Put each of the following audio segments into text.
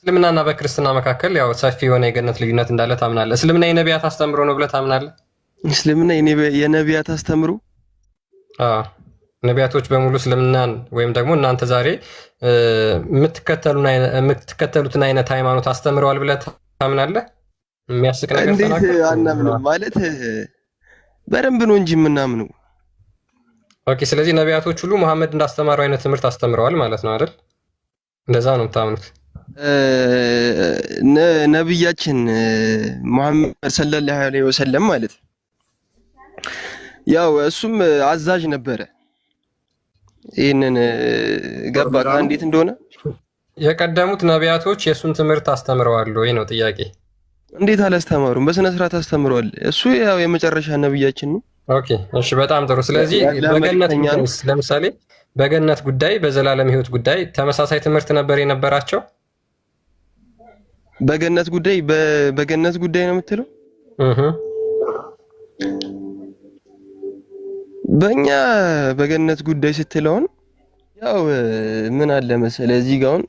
እስልምናና በክርስትና መካከል ያው ሰፊ የሆነ የገነት ልዩነት እንዳለ ታምናለህ? እስልምና የነቢያት አስተምሮ ነው ብለህ ታምናለህ? እስልምና የነቢያት አስተምሮ? አዎ ነቢያቶች በሙሉ እስልምናን ወይም ደግሞ እናንተ ዛሬ የምትከተሉትን አይነት ሃይማኖት አስተምረዋል ብለህ ታምናለህ? የሚያስቅ ነገር እንዴት አናምንም? ማለት በደንብ ነው እንጂ የምናምነው። ኦኬ፣ ስለዚህ ነቢያቶች ሁሉ መሐመድ እንዳስተማረው አይነት ትምህርት አስተምረዋል ማለት ነው አይደል? እንደዛ ነው የምታምኑት? ነብያችን መሐመድ ሰለላሁ ዐለይሂ ወሰለም ማለት ያው እሱም አዛዥ ነበረ። ይሄንን ገባህ እንዴት እንደሆነ? የቀደሙት ነቢያቶች የእሱን ትምህርት አስተምረዋል ወይ ነው ጥያቄ። እንዴት አላስተማሩም? በስነ ስርዓት አስተምረዋል። እሱ ያው የመጨረሻ ነብያችን ነው። ኦኬ እሺ፣ በጣም ጥሩ። ስለዚህ በገነት ለምሳሌ በገነት ጉዳይ፣ በዘላለም ህይወት ጉዳይ ተመሳሳይ ትምህርት ነበር የነበራቸው? በገነት ጉዳይ ነው የምትለው? በእኛ በገነት ጉዳይ ስትለውን ያው ምን አለ መሰለህ እዚህ ጋር አሁን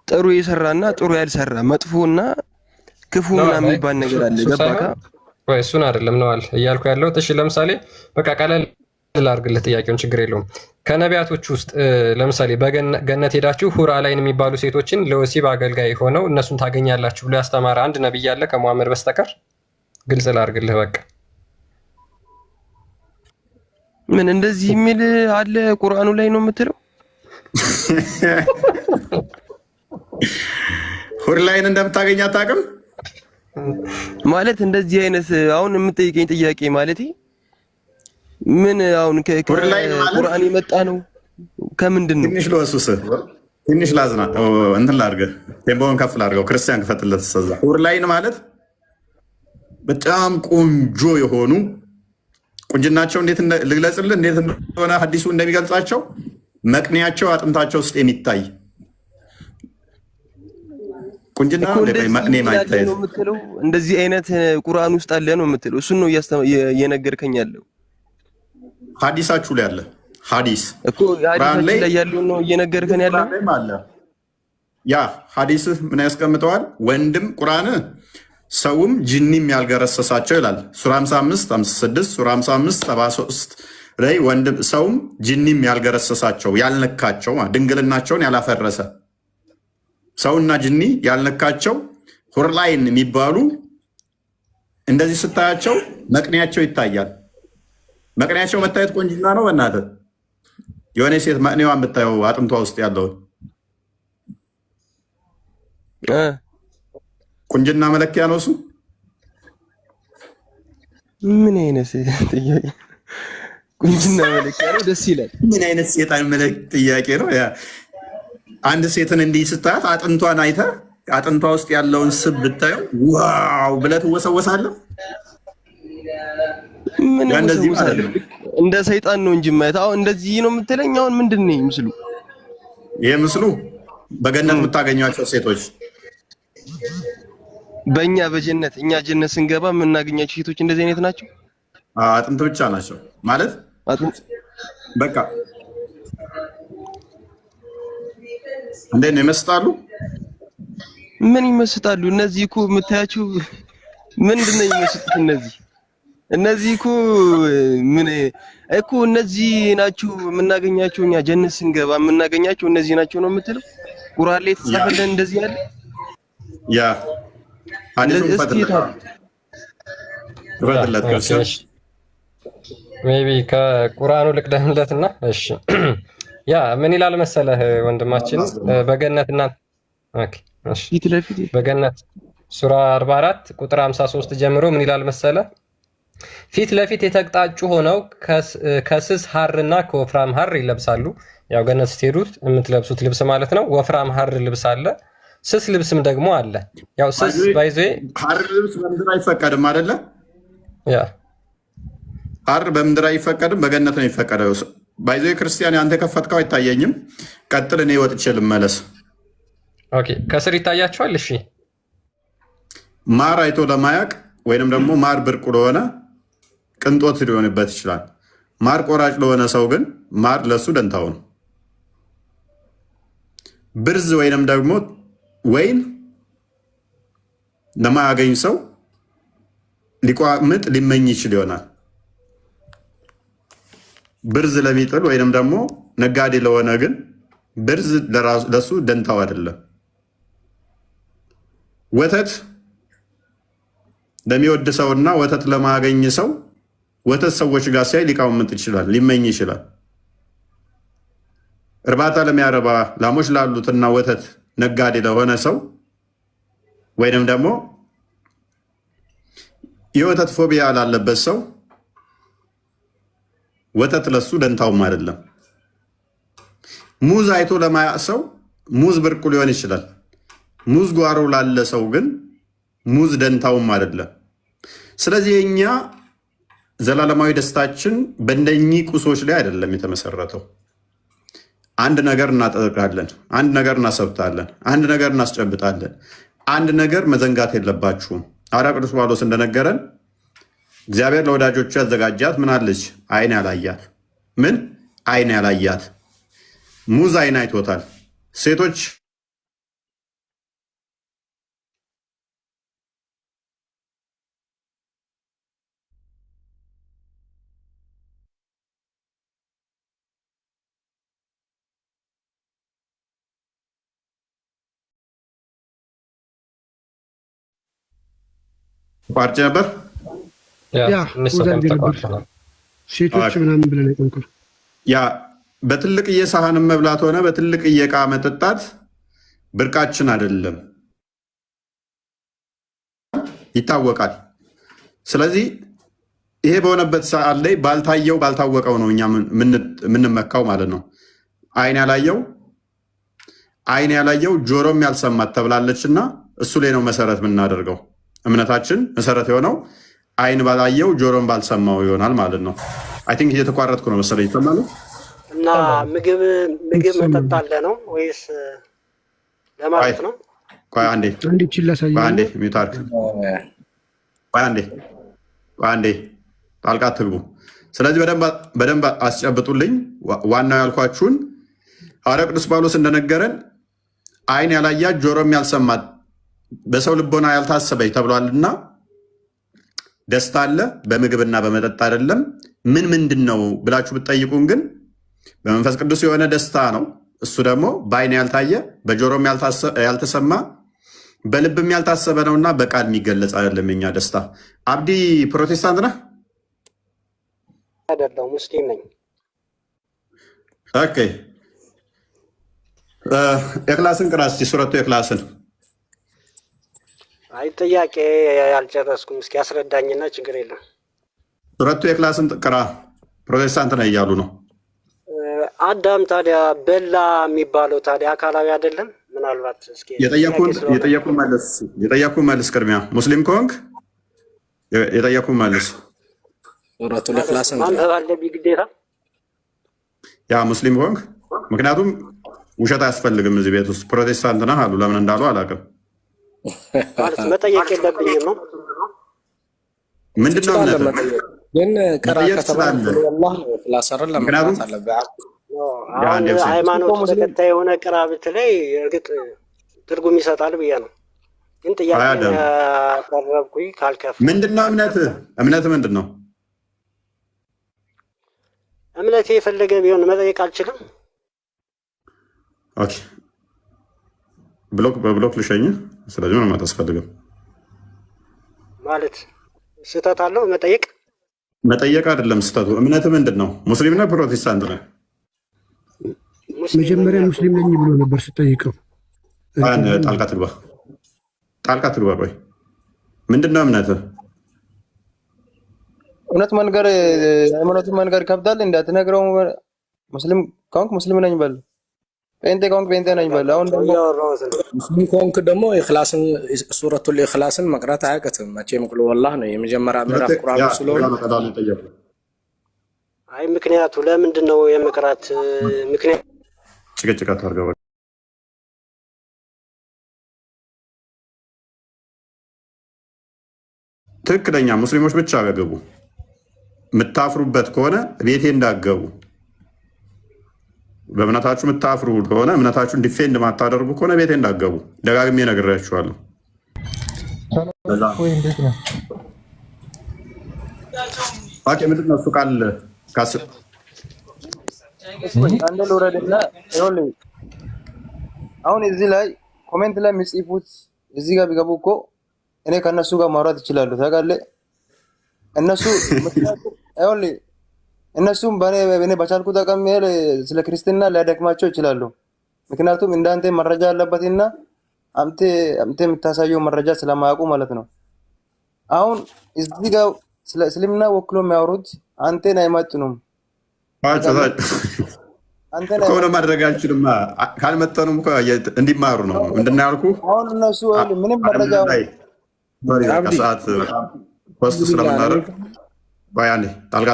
ጥሩ የሰራና ጥሩ ያልሰራ መጥፎና ክፉ ምናምን የሚባል ነገር አለ። ገባካ ወይ? እሱን አይደለም ነው አለ እያልኩ ያለሁት። እሺ ለምሳሌ በቃ ቀለል ላድርግልህ ጥያቄውን፣ ችግር የለውም። ከነቢያቶች ውስጥ ለምሳሌ በገነት ሄዳችሁ ሁር አላይን የሚባሉ ሴቶችን ለወሲብ አገልጋይ ሆነው እነሱን ታገኛላችሁ ብሎ ያስተማረ አንድ ነብይ አለ ከመሐመድ በስተቀር? ግልጽ ላድርግልህ በቃ። ምን እንደዚህ የሚል አለ ቁርአኑ ላይ ነው የምትለው? ሁር ላይን እንደምታገኝ አታውቅም ማለት እንደዚህ አይነት አሁን የምጠይቀኝ ጥያቄ ማለት ምን አሁን ከቁርአን የመጣ ነው ከምንድን ነው? ትንሽ ለወሱስ ትንሽ ላዝና እንትን ላድርገህ ቴምቦን ከፍ ላድርገው ክርስቲያን ክፈትለት ተሰዛ። ሁር ላይን ማለት በጣም ቆንጆ የሆኑ ቁንጅናቸው እንዴት ልግለጽልህ እንዴት እንደሆነ ሐዲሱ እንደሚገልጻቸው መቅኔያቸው አጥንታቸው ውስጥ የሚታይ ቁንጅና መቅኔ ማይታይ ነው የምትለው? እንደዚህ አይነት ቁርአን ውስጥ አለ ነው የምትለው? እሱን ነው እየነገርከኝ ያለው? ሐዲሳችሁ ላይ አለ። ሐዲስ እኮ ሐዲሳችሁ ላይ ያለው ነው እየነገርከኝ ያለው? ያ ሐዲስህ ምን ያስቀምጠዋል? ወንድም ቁርአን ሰውም ጅኒም ያልገረሰሳቸው ይላል ሱራ 55 56 ሱራ 55 73 ላይ ወንድም ሰውም ጅኒም ያልገረሰሳቸው ያልነካቸው ድንግልናቸውን ያላፈረሰ ሰውና ጅኒ ያልነካቸው ሁር ላይን የሚባሉ እንደዚህ ስታያቸው መቅኔያቸው ይታያል። መቅኔያቸው መታየት ቆንጅና ነው። በእናትህ የሆነ ሴት መቅኔዋን ብታየው አጥንቷ ውስጥ ያለውን ቁንጅና መለኪያ ነው እሱ። ምን አይነት ጥያቄ? ቁንጅና መለኪያ ነው? ደስ ይላል። ምን አይነት ሴጣን ጥያቄ ነው? አንድ ሴትን እንዲህ ስታያት አጥንቷን አይተህ አጥንቷ ውስጥ ያለውን ስብ ብታየው ዋው ብለህ ትወሰወሳለህ። እንደ ሰይጣን ነው እንጂ ማየት። አሁን እንደዚህ ነው የምትለኝ? አሁን ምንድን ነው ምስሉ? ይሄ ምስሉ በገነት የምታገኟቸው ሴቶች በእኛ በጀነት እኛ ጀነት ስንገባ የምናገኛቸው ሴቶች እንደዚህ አይነት ናቸው። አጥንት ብቻ ናቸው ማለት በቃ እንዴት ነው ይመስጣሉ? ምን ይመስጣሉ? እነዚህ እኮ የምታያቸው ምንድን ነው የሚመስጡት? እነዚህ እኮ ምን እኮ እነዚህ ናቸው የምናገኛቸው እኛ ጀነት ስንገባ የምናገኛቸው እነዚህ ናቸው ነው የምትለው? ቁርአን ላይ የተጻፈልን እንደዚህ ያለ ያ አዲሱ ፈትለት ሜቢ ከቁርአኑ ልቅደምለትና እሺ ያ ምን ይላል መሰለህ ወንድማችን በገነትና ኦኬ እሺ በገነት ሱራ 44 ቁጥር 53 ጀምሮ ምን ይላል መሰለህ? ፊት ለፊት የተቅጣጩ ሆነው ከስስ ሐርና ከወፍራም ሐር ይለብሳሉ። ያው ገነት ስትሄዱት የምትለብሱት ልብስ ማለት ነው። ወፍራም ሐር ልብስ አለ፣ ስስ ልብስም ደግሞ አለ። ያው ስስ ባይዘ ሐር ልብስ በምድር አይፈቀድም አይደለ? ያ ሐር በምድር አይፈቀድም፣ በገነት ነው የሚፈቀደው። ባይዘ ክርስቲያን አንተ ከፈትከው አይታየኝም። ቀጥል፣ እኔ ወጥቼ ልመለስ። ኦኬ ከስር ይታያቸዋል። እሺ ማር አይቶ ለማያቅ ወይንም ደግሞ ማር ብርቅ ለሆነ ቅንጦት ሊሆንበት ይችላል። ማር ቆራጭ ለሆነ ሰው ግን ማር ለሱ ደንታው ነው። ብርዝ ወይንም ደግሞ ወይም ለማያገኝ ሰው ሊቋምጥ ሊመኝ ይችል ይሆናል። ብርዝ ለሚጥል ወይንም ደግሞ ነጋዴ ለሆነ ግን ብርዝ ለሱ ደንታው አይደለም። ወተት ለሚወድ ሰውና ወተት ለማያገኝ ሰው ወተት ሰዎች ጋር ሲያይ ሊቃውምጥ ይችላል፣ ሊመኝ ይችላል። እርባታ ለሚያረባ ላሞች ላሉትና ወተት ነጋዴ ለሆነ ሰው ወይንም ደግሞ የወተት ፎቢያ ላለበት ሰው ወተት ለሱ ደንታውም አይደለም። ሙዝ አይቶ ለማያቅ ሰው ሙዝ ብርቁ ሊሆን ይችላል። ሙዝ ጓሮ ላለ ሰው ግን ሙዝ ደንታውም አይደለም። ስለዚህ የኛ ዘላለማዊ ደስታችን በእነኚህ ቁሶች ላይ አይደለም የተመሰረተው። አንድ ነገር እናጠቃለን፣ አንድ ነገር እናሰብታለን፣ አንድ ነገር እናስጨብጣለን። አንድ ነገር መዘንጋት የለባችሁም። ሐዋርያው ቅዱስ ጳውሎስ እንደነገረን እግዚአብሔር ለወዳጆቹ ያዘጋጃት ምን አለች? አይን ያላያት። ምን አይን ያላያት? ሙዝ አይን አይቶታል። ሴቶች ቋርጭ ነበር ሴቶች ምናምን ብለን አይጠንኩር። ያ በትልቅዬ ሳህንም መብላት ሆነ በትልቅዬ ዕቃ መጠጣት ብርቃችን አይደለም፣ ይታወቃል። ስለዚህ ይሄ በሆነበት ሰዓት ላይ ባልታየው ባልታወቀው ነው እኛ የምንመካው ማለት ነው። አይን ያላየው ጆሮም ያልሰማት ተብላለች እና እሱ ላይ ነው መሰረት የምናደርገው። እምነታችን መሰረት የሆነው አይን ባላየው ጆሮም ባልሰማው ይሆናል ማለት ነው። አይ ቲንክ እየተቋረጥኩ ነው መሰለኝ። ይሰማሉ እና ምግብ መጠጥ አለ ነው ወይስ ለማለት ነው? ቆይ አንዴ ሚውት አድርግ። ቆይ አንዴ ጣልቃ አትግቡ። ስለዚህ በደንብ አስጨብጡልኝ። ዋናው ያልኳችሁን ሐዋርያው ቅዱስ ጳውሎስ እንደነገረን አይን ያላያት ጆሮም ያልሰማት በሰው ልቦና ያልታሰበች ተብሏልና ደስታ አለ በምግብና በመጠጥ አይደለም። ምንድን ነው ብላችሁ ብትጠይቁን ግን በመንፈስ ቅዱስ የሆነ ደስታ ነው። እሱ ደግሞ በአይን ያልታየ በጆሮም ያልተሰማ በልብም ያልታሰበ ነውና በቃል የሚገለጽ አይደለም። የኛ ደስታ። አብዲ ፕሮቴስታንት ነህ? አይደለም፣ ሙስሊም ነኝ። ኦኬ፣ ኢኽላስን ቅራ እስኪ፣ ሱረቱ ኢኽላስን። አይ ጥያቄ ያልጨረስኩም፣ እስኪ ያስረዳኝና ችግር የለም። ሱረቱ ኢኽላስን ቅራ። ፕሮቴስታንት ነህ እያሉ ነው። አዳም ታዲያ በላ የሚባለው ታዲያ አካላዊ አይደለም? ምናልባት እስኪ የጠየኩህን መልስ። ቅድሚያ ሙስሊም ከሆንክ የጠየኩህን መልስ። ሱረቱል ኢኽላስን ማንበብ አለብኝ ግዴታ? ያ ሙስሊም ከሆንክ፣ ምክንያቱም ውሸት አያስፈልግም እዚህ ቤት ውስጥ። ፕሮቴስታንት ነህ አሉ። ለምን እንዳሉ አላውቅም። ማለት መጠየቅ የለብኝም ነው? ምንድነው ግን ቀራ ከተባለ والله ፍላሰረን ለማለት አለበት። አሁን ሃይማኖት ተከታይ የሆነ ቅራ ብትለይ እርግጥ ትርጉም ይሰጣል ብዬ ነው። ግን ጥያቄ ያቀረብኩኝ ካልከፍ ምንድነው እምነት ምንድን ነው? እምነቴ የፈለገ ቢሆን መጠየቅ አልችልም? ኦኬ፣ በብሎክ ልሸኝ። ስለዚህ ምንም አታስፈልግም ማለት ስህተት አለው መጠየቅ አይደለም ስህተቱ። እምነት ምንድን ነው? ሙስሊም ነህ ፕሮቴስታንት ነህ? መጀመሪያ ሙስሊም ነኝ ብሎ ነበር ስጠይቀው። ጣልቃ ትግባ። ቆይ ምንድን ነው እምነትህ? እውነት መንገር ሃይማኖትን መንገር ከብዳል። እንዳትነግረው ሙስሊም ከሆንክ ሙስሊም ነኝ በል፣ ጴንጤ ከሆንክ ጴንጤ ነኝ በል። አሁን ደግሞ ሙስሊም ከሆንክ ደግሞ ኢኽላስን ሱረቱል ኢኽላስን መቅራት አያቅትም መቼም። ቁል ወላህ ነው የመጀመሪያ ምዕራፍ ቁርአን ስለሆነ። አይ ምክንያቱ ለምንድን ነው የመቅራት ምክንያት? ጭቅጭቅ አታርገው። ትክክለኛ ሙስሊሞች ብቻ ገቡ። የምታፍሩበት ከሆነ ቤቴ እንዳገቡ በእምነታችሁ የምታፍሩ ከሆነ እምነታችሁን ዲፌንድ ማታደርጉ ከሆነ ቤቴ እንዳገቡ ደጋግሜ ነግሬያችኋለሁ። ምንድን ነው እሱ ቃል አንድ ልውረድና አሁን እዚህ ላይ ኮሜንት ላይ የሚጽፉት እዚህ ጋር ቢገቡ እኮ እኔ ከእነሱ ጋር ማውራት ይችላሉ። ታውቃለህ እነሱም በእኔ በቻልኩት አቅም ስለ ክርስትና ሊያደክማቸው ይችላሉ። ምክንያቱም እንዳንተ መረጃ አለበትና አንተ የምታሳየው መረጃ ስለማያውቁ ማለት ነው። አሁን እዚህ ጋር ስለ እስልምና ወክሎ የሚያወሩት አንተን አይመጥኑም። ከሆነ ማድረግ አልችልም። ካልመጠኑም እንዲማሩ ነው። ምንድን ነው ያልኩህ? አሁን እነሱ ምንም መረጃ ከሰዓት ፖስት ስለምናደርግ ባያኔ ጣልቃ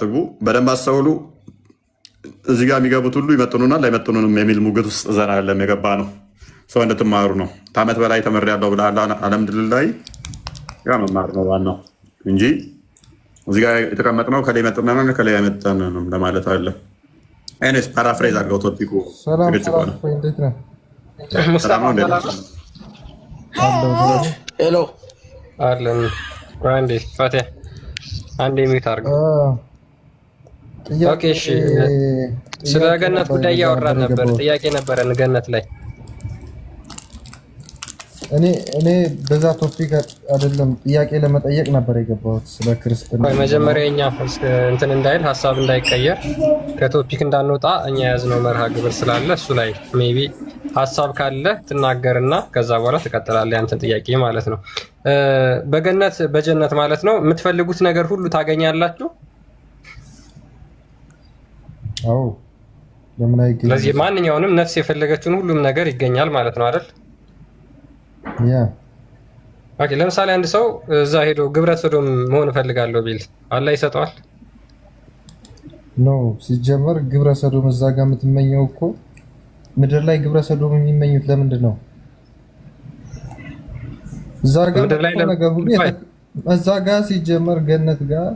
ትግቡ። በደንብ አስተውሉ። እዚህ ጋር የሚገቡት ሁሉ ይመጥኑናል አይመጥኑንም የሚል ሙግት ውስጥ ዘና ያለም የገባ ነው። ሰው እንድትማሩ ነው። ከዓመት በላይ ተምሬያለሁ ብለሃል። አልሐምዱሊላህ ያ መማር ነው ዋናው እንጂ እዚህ ጋር የተቀመጥነው ከላይ መጥነን ከላይ አይመጠንም ለማለት አለ። አይነስ ፓራፍሬዝ አድርገው ቶፒኩ ሄሎ አለን አንዴ ፋቴ አንዴ ሚት አድርገው። ኦኬ እሺ፣ ስለ ገነት ጉዳይ እያወራን ነበር። ጥያቄ ነበረን ገነት ላይ። እኔ በዛ ቶፒክ አይደለም ጥያቄ ለመጠየቅ ነበር የገባሁት ስለ ክርስትና። መጀመሪያ እኛ እንትን እንዳይል ሀሳብ እንዳይቀየር ከቶፒክ እንዳንወጣ እኛ የያዝነው መርሃ ግብር ስላለ እሱ ላይ ሜይ ቢ ሀሳብ ካለ ትናገርና ከዛ በኋላ ትቀጥላለህ ያንተን ጥያቄ ማለት ነው። በጀነት ማለት ነው የምትፈልጉት ነገር ሁሉ ታገኛላችሁ። አዎ ለምን አይገኝም? ስለዚህ ማንኛውንም ነፍስ የፈለገችውን ሁሉም ነገር ይገኛል ማለት ነው አይደል? ያ ኦኬ። ለምሳሌ አንድ ሰው እዛ ሄዶ ግብረ ሰዶም መሆን እፈልጋለሁ ቢል አላህ ይሰጠዋል? ኖ ሲጀመር ግብረ ሰዶም እዛ ጋር የምትመኘው እኮ ምድር ላይ ግብረ ሰዶም የሚመኙት ለምንድን ነው? እዛ ጋር ሲጀመር ገነት ጋር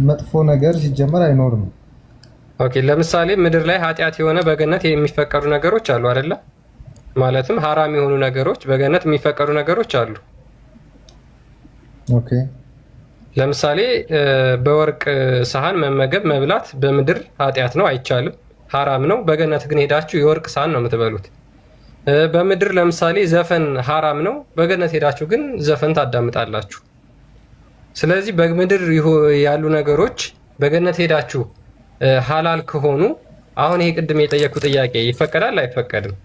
መጥፎ ነገር ሲጀመር አይኖርም። ኦኬ ለምሳሌ ምድር ላይ ኃጢአት የሆነ በገነት የሚፈቀዱ ነገሮች አሉ አይደለ? ማለትም ሐራም የሆኑ ነገሮች በገነት የሚፈቀዱ ነገሮች አሉ። ኦኬ ለምሳሌ በወርቅ ሰሃን መመገብ መብላት በምድር ኃጢአት ነው፣ አይቻልም፣ ሐራም ነው። በገነት ግን ሄዳችሁ የወርቅ ሰሃን ነው የምትበሉት። በምድር ለምሳሌ ዘፈን ሐራም ነው፣ በገነት ሄዳችሁ ግን ዘፈን ታዳምጣላችሁ። ስለዚህ በምድር ያሉ ነገሮች በገነት ሄዳችሁ ሐላል ከሆኑ አሁን ይሄ ቅድም የጠየኩ ጥያቄ ይፈቀዳል አይፈቀድም?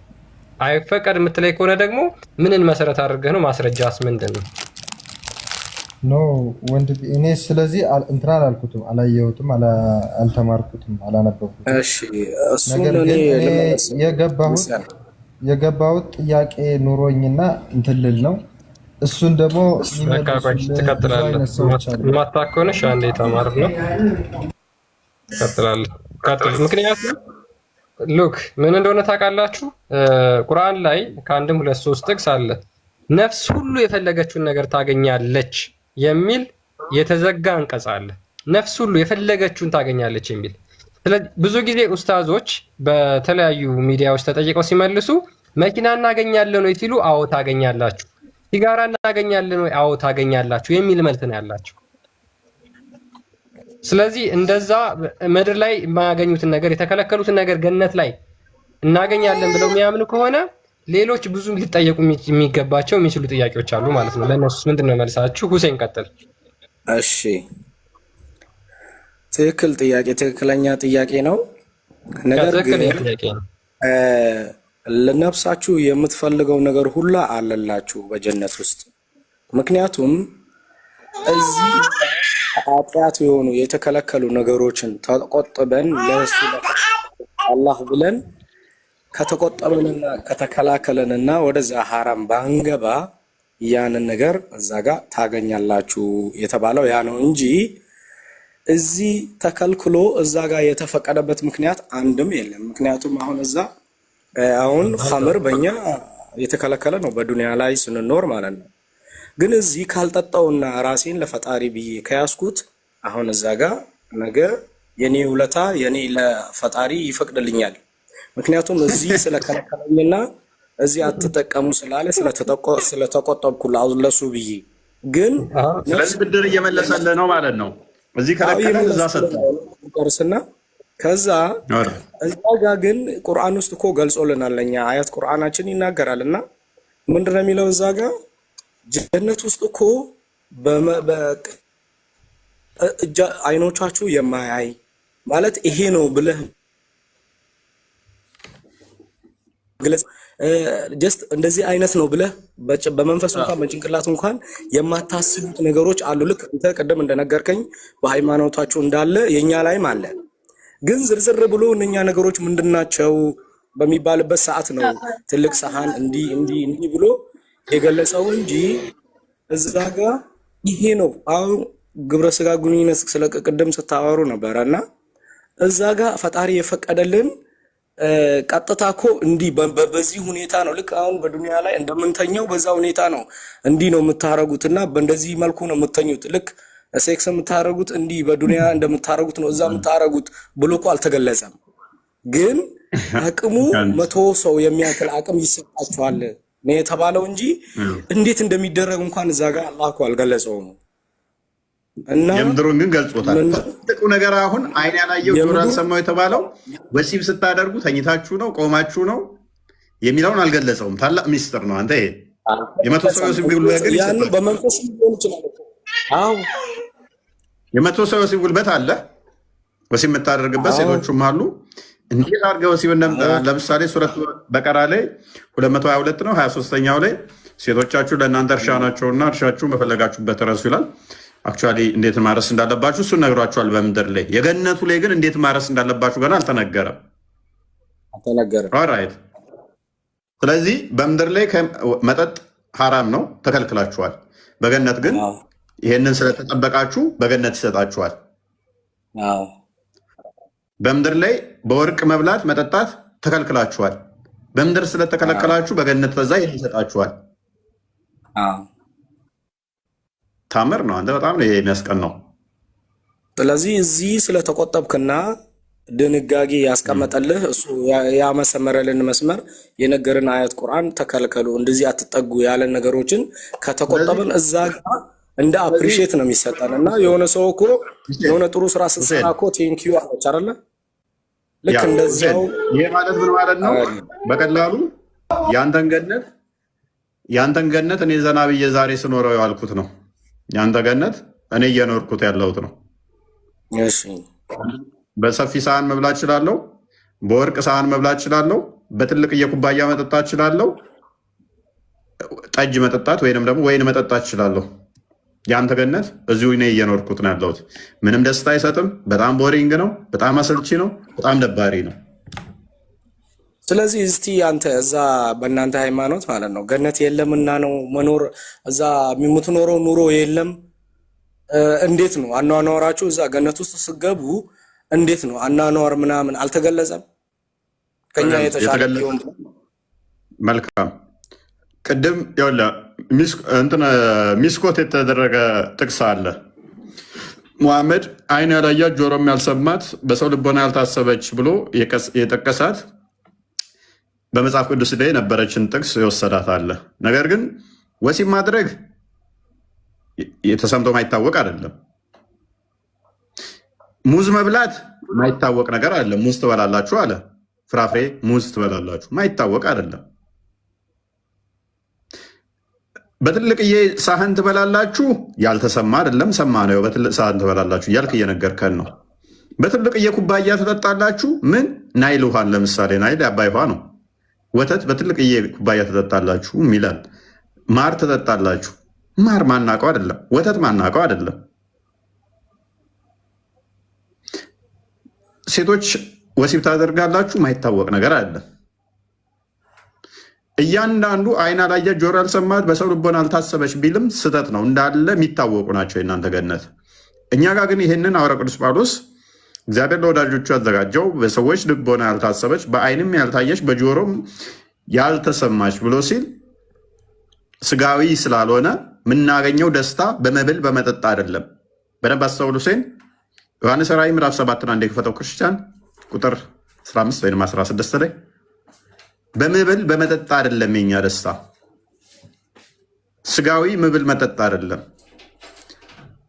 አይፈቀድ የምትለይ ከሆነ ደግሞ ምንን መሰረት አድርገህ ነው? ማስረጃስ ምንድን ነው? ኖ ወንድ እኔ ስለዚህ እንትን አላልኩትም፣ አላየሁትም፣ አልተማርኩትም፣ አላነበብኩትም። እሺ ነገር ግን የገባሁት ጥያቄ ኑሮኝና እንትን ልል ነው። እሱን ደግሞ ትቀጥላለህ። ማታኮነሽ አንዴ ተማር ነው ትቀጥላለህ። ምክንያቱም ሉክ ምን እንደሆነ ታውቃላችሁ? ቁርአን ላይ ከአንድም ሁለት ሶስት ጥቅስ አለ ነፍስ ሁሉ የፈለገችውን ነገር ታገኛለች የሚል የተዘጋ አንቀጽ አለ። ነፍስ ሁሉ የፈለገችውን ታገኛለች የሚል። ስለዚህ ብዙ ጊዜ ኡስታዞች በተለያዩ ሚዲያዎች ተጠይቀው ሲመልሱ መኪና እናገኛለን ወይ ሲሉ አዎ ታገኛላችሁ፣ ሲጋራ እናገኛለን ወይ አዎ ታገኛላችሁ የሚል መልስ ነው ያላቸው። ስለዚህ እንደዛ ምድር ላይ የማያገኙትን ነገር የተከለከሉትን ነገር ገነት ላይ እናገኛለን ብለው የሚያምኑ ከሆነ ሌሎች ብዙ ሊጠየቁ የሚገባቸው የሚችሉ ጥያቄዎች አሉ ማለት ነው። ለእነሱ ምንድን ነው መልሳችሁ? ሁሴን ቀጥል። እሺ ትክክል ጥያቄ፣ ትክክለኛ ጥያቄ ነው። ነገር ግን ለነፍሳችሁ የምትፈልገው ነገር ሁላ አለላችሁ በጀነት ውስጥ። ምክንያቱም እዚህ ኃጢአት የሆኑ የተከለከሉ ነገሮችን ተቆጥበን ለእሱ አላህ ብለን ከተቆጠበንና ከተከላከለንና ወደዛ ሐራም ባንገባ ያንን ነገር እዛ ጋር ታገኛላችሁ የተባለው ያ ነው እንጂ እዚህ ተከልክሎ እዛ ጋር የተፈቀደበት ምክንያት አንድም የለም። ምክንያቱም አሁን ኸምር በእኛ የተከለከለ ነው በዱንያ ላይ ስንኖር ማለት ነው። ግን እዚህ ካልጠጣውና ራሴን ለፈጣሪ ብዬ ከያዝኩት አሁን እዛ ጋር ነገ የኔ ውለታ የኔ ለፈጣሪ ይፈቅድልኛል። ምክንያቱም እዚህ ስለከለከለኝና እዚህ አትጠቀሙ ስላለ ስለተቆጠብኩ ለሱ ብዬ ግን ስለዚህ ብድር እየመለሰልህ ነው ማለት ነው። እዚህ ከለከለ እዛ ሰጠና ከዛ እዛ ጋር ግን ቁርአን ውስጥ እኮ ገልጾልናል። ለኛ አያት ቁርአናችን ይናገራልና ምንድነው የሚለው እዛ ጋር ጀነት ውስጥ እኮ አይኖቻችሁ የማያይ ማለት ይሄ ነው ብለህ ግለጽ ጀስት እንደዚህ አይነት ነው ብለህ በመንፈስ እንኳን በጭንቅላት እንኳን የማታስቡት ነገሮች አሉ። ልክ አንተ ቀደም እንደነገርከኝ በሃይማኖታችሁ እንዳለ የኛ ላይም አለ። ግን ዝርዝር ብሎ እነኛ ነገሮች ምንድናቸው በሚባልበት ሰዓት ነው ትልቅ ሰሃን እንዲህ ብሎ የገለጸው እንጂ እዛ ጋር ይሄ ነው። አሁን ግብረ ስጋ ግንኙነት ስለቀደም ስታወሩ ነበርና እዛ ጋር ፈጣሪ የፈቀደልን ቀጥታ እኮ እንዲህ በዚህ ሁኔታ ነው። ልክ አሁን በዱንያ ላይ እንደምንተኛው በዛ ሁኔታ ነው እንዲህ ነው የምታረጉትና በእንደዚህ መልኩ ነው የምተኙት። ልክ ሴክስ የምታረጉት እንዲህ በዱንያ እንደምታረጉት ነው እዛ የምታረጉት ብሎ እኮ አልተገለጸም። ግን አቅሙ 100 ሰው የሚያክል አቅም ይሰጣቸዋል ነው የተባለው እንጂ እንዴት እንደሚደረግ እንኳን እዛ ጋር አላህ እኮ አልገለጸውም። እና የምድሩን ግን ገልጾታል። ትልቁ ነገር አሁን አይን ያላየው ጆሮ ያልሰማው የተባለው ወሲብ ስታደርጉ ተኝታችሁ ነው ቆማችሁ ነው የሚለውን አልገለጸውም። ታላቅ ሚስጥር ነው። አንተ ይሄ የመቶ ሰው ወሲብ ጉልበት ግን ያን በመንፈስ ሊሆን ይችላል። አዎ የመቶ ሰው ወሲብ ጉልበት አለ። ወሲብ የምታደርግበት ሴቶቹም አሉ። እንዴት አድርገው ወሲብ ለምሳሌ ሱረት በቀራ ላይ 222 ነው 23ኛው ላይ ሴቶቻችሁ ለእናንተ እርሻ ናቸውና እርሻችሁ መፈለጋችሁበት ረሱ ይላል። አክቹዋሊ እንዴት ማረስ እንዳለባችሁ እሱን ነግሯችኋል በምድር ላይ። የገነቱ ላይ ግን እንዴት ማረስ እንዳለባችሁ ገና አልተነገረም። ኦራይት። ስለዚህ በምድር ላይ መጠጥ ሐራም ነው ተከልክላችኋል። በገነት ግን ይሄንን ስለተጠበቃችሁ በገነት ይሰጣችኋል። በምድር ላይ በወርቅ መብላት መጠጣት ተከልክላችኋል። በምድር ስለተከለከላችሁ በገነት በዛ ይሰጣችኋል። ታምር ነው። አንተ በጣም ነው የሚያስቀናው። ስለዚህ እዚህ ስለተቆጠብክና ድንጋጌ ያስቀመጠልህ እሱ ያመሰመረልን መስመር የነገርን አያት ቁርአን ተከልከሉ እንደዚህ አትጠጉ ያለን ነገሮችን ከተቆጠብን እዛ ጋር እንደ አፕሪሺየት ነው የሚሰጠን። እና የሆነ ሰው እኮ የሆነ ጥሩ ስራ ስትሰራ እኮ ቴንኪዩ አለች አይደለ? ልክ እንደዛው ይሄ ማለት ምን ማለት ነው? በቀላሉ ያንተን ገነት እኔ ዘና ብዬ ዛሬ ስኖረው ያልኩት ነው። ያንተ ገነት እኔ እየኖርኩት ያለሁት ነው። እሺ፣ በሰፊ ሳህን መብላት እችላለሁ። በወርቅ ሳህን መብላት እችላለሁ። በትልቅ የኩባያ መጠጣት እችላለሁ። ጠጅ መጠጣት ወይንም ደግሞ ወይን መጠጣት እችላለሁ። ያንተ ገነት እዚሁ እኔ እየኖርኩት ነው ያለሁት። ምንም ደስታ አይሰጥም። በጣም ቦሪንግ ነው። በጣም አሰልቺ ነው። በጣም ደባሪ ነው። ስለዚህ እስቲ አንተ እዛ በእናንተ ሃይማኖት ማለት ነው ገነት የለምና ነው መኖር እዛ የምትኖረው ኑሮ የለም። እንዴት ነው አኗኗራችሁ? እዛ ገነት ውስጥ ስገቡ እንዴት ነው አኗኗር ምናምን አልተገለጸም? ከኛ የተሻለ ሊሆን መልካም። ቅድም ሚስኮት የተደረገ ጥቅስ አለ። ሙሐመድ አይን ያላያት ጆሮም ያልሰማት በሰው ልቦና ያልታሰበች ብሎ የጠቀሳት በመጽሐፍ ቅዱስ ላይ የነበረችን ጥቅስ የወሰዳት አለ። ነገር ግን ወሲብ ማድረግ የተሰምቶ ማይታወቅ አይደለም። ሙዝ መብላት ማይታወቅ ነገር አለ። ሙዝ ትበላላችሁ አለ። ፍራፍሬ ሙዝ ትበላላችሁ ማይታወቅ አይደለም። በትልቅዬ ሳህን ትበላላችሁ ያልተሰማ አይደለም፣ ሰማ ነው። በትልቅ ሳህን ትበላላችሁ እያልክ እየነገርከን ነው። በትልቅዬ ኩባያ ትጠጣላችሁ። ምን ናይል ውሃን ለምሳሌ ናይል የአባይ ውሃ ነው። ወተት በትልቅዬ ኩባያ ትጠጣላችሁ ይላል። ማር ትጠጣላችሁ። ማር ማናቀው አይደለም። ወተት ማናቀው አይደለም። ሴቶች ወሲብ ታደርጋላችሁ ማይታወቅ ነገር አለ። እያንዳንዱ አይን አላየች ጆሮ ያልሰማት በሰው ልቦና አልታሰበች ቢልም ስህተት ነው። እንዳለ የሚታወቁ ናቸው የእናንተ ገነት። እኛ ጋር ግን ይህንን ሐዋርያው ቅዱስ ጳውሎስ እግዚአብሔር ለወዳጆቹ ያዘጋጀው በሰዎች ልቦና ያልታሰበች በአይንም ያልታየች በጆሮም ያልተሰማች ብሎ ሲል ስጋዊ ስላልሆነ የምናገኘው ደስታ በመብል በመጠጥ አይደለም። በደንብ አስተውሉ። ሴን ዮሐንስ ራእይ ምዕራፍ 7 አንድ የከፈተው ክርስቲያን ቁጥር 15 ወይም 16 ላይ በመብል በመጠጥ አይደለም የኛ ደስታ፣ ስጋዊ መብል መጠጥ አይደለም።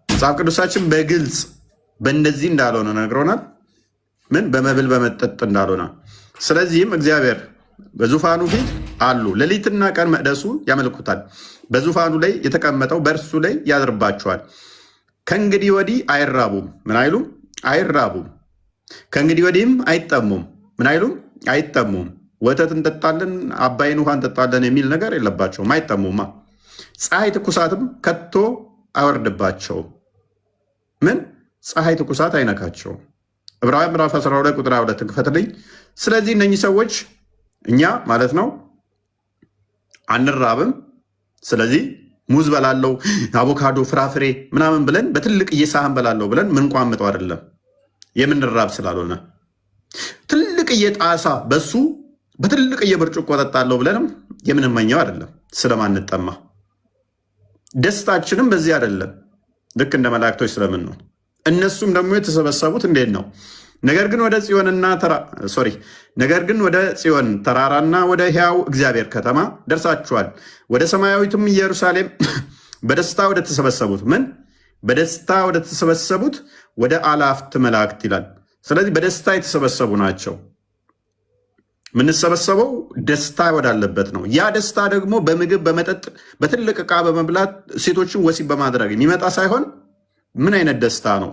መጽሐፍ ቅዱሳችን በግልጽ በእንደዚህ እንዳልሆነ ነግሮናል። ምን በመብል በመጠጥ እንዳልሆነ። ስለዚህም እግዚአብሔር በዙፋኑ ፊት አሉ፣ ሌሊትና ቀን መቅደሱ ያመልኩታል። በዙፋኑ ላይ የተቀመጠው በእርሱ ላይ ያድርባቸዋል። ከእንግዲህ ወዲህ አይራቡም። ምን አይሉም? አይራቡም። ከእንግዲህ ወዲህም አይጠሙም። ምን አይሉም? አይጠሙም። ወተት እንጠጣለን፣ አባይን ውሃ እንጠጣለን የሚል ነገር የለባቸውም። አይጠሙማ። ፀሐይ ትኩሳትም ከቶ አይወርድባቸውም። ምን ፀሐይ ትኩሳት አይነካቸውም። ዕብራውያን ምዕራፍ 12 ቁጥር 22 ክፈትልኝ። ስለዚህ እነኚህ ሰዎች እኛ ማለት ነው አንራብም። ስለዚህ ሙዝ በላለው አቮካዶ፣ ፍራፍሬ ምናምን ብለን በትልቅ እየሳህን በላለው ብለን ምንቋምጠው አይደለም፣ የምንራብ ስላልሆነ። ትልቅ እየጣሳ በሱ በትልቅ እየብርጭቆ ጠጣለሁ ብለንም የምንመኘው አይደለም፣ ስለማንጠማ። ደስታችንም በዚህ አይደለም፣ ልክ እንደ መላእክቶች ስለምን ነው። እነሱም ደግሞ የተሰበሰቡት እንዴት ነው? ነገር ግን ወደ ጽዮን ተራራና ወደ ሕያው እግዚአብሔር ከተማ ደርሳችኋል፣ ወደ ሰማያዊቱም ኢየሩሳሌም በደስታ ወደ ተሰበሰቡት በደስታ ወደ ተሰበሰቡት ወደ አላፍት መላእክት ይላል። ስለዚህ በደስታ የተሰበሰቡ ናቸው። የምንሰበሰበው ደስታ ወዳለበት ነው። ያ ደስታ ደግሞ በምግብ በመጠጥ በትልቅ ዕቃ በመብላት ሴቶችን ወሲብ በማድረግ የሚመጣ ሳይሆን ምን አይነት ደስታ ነው?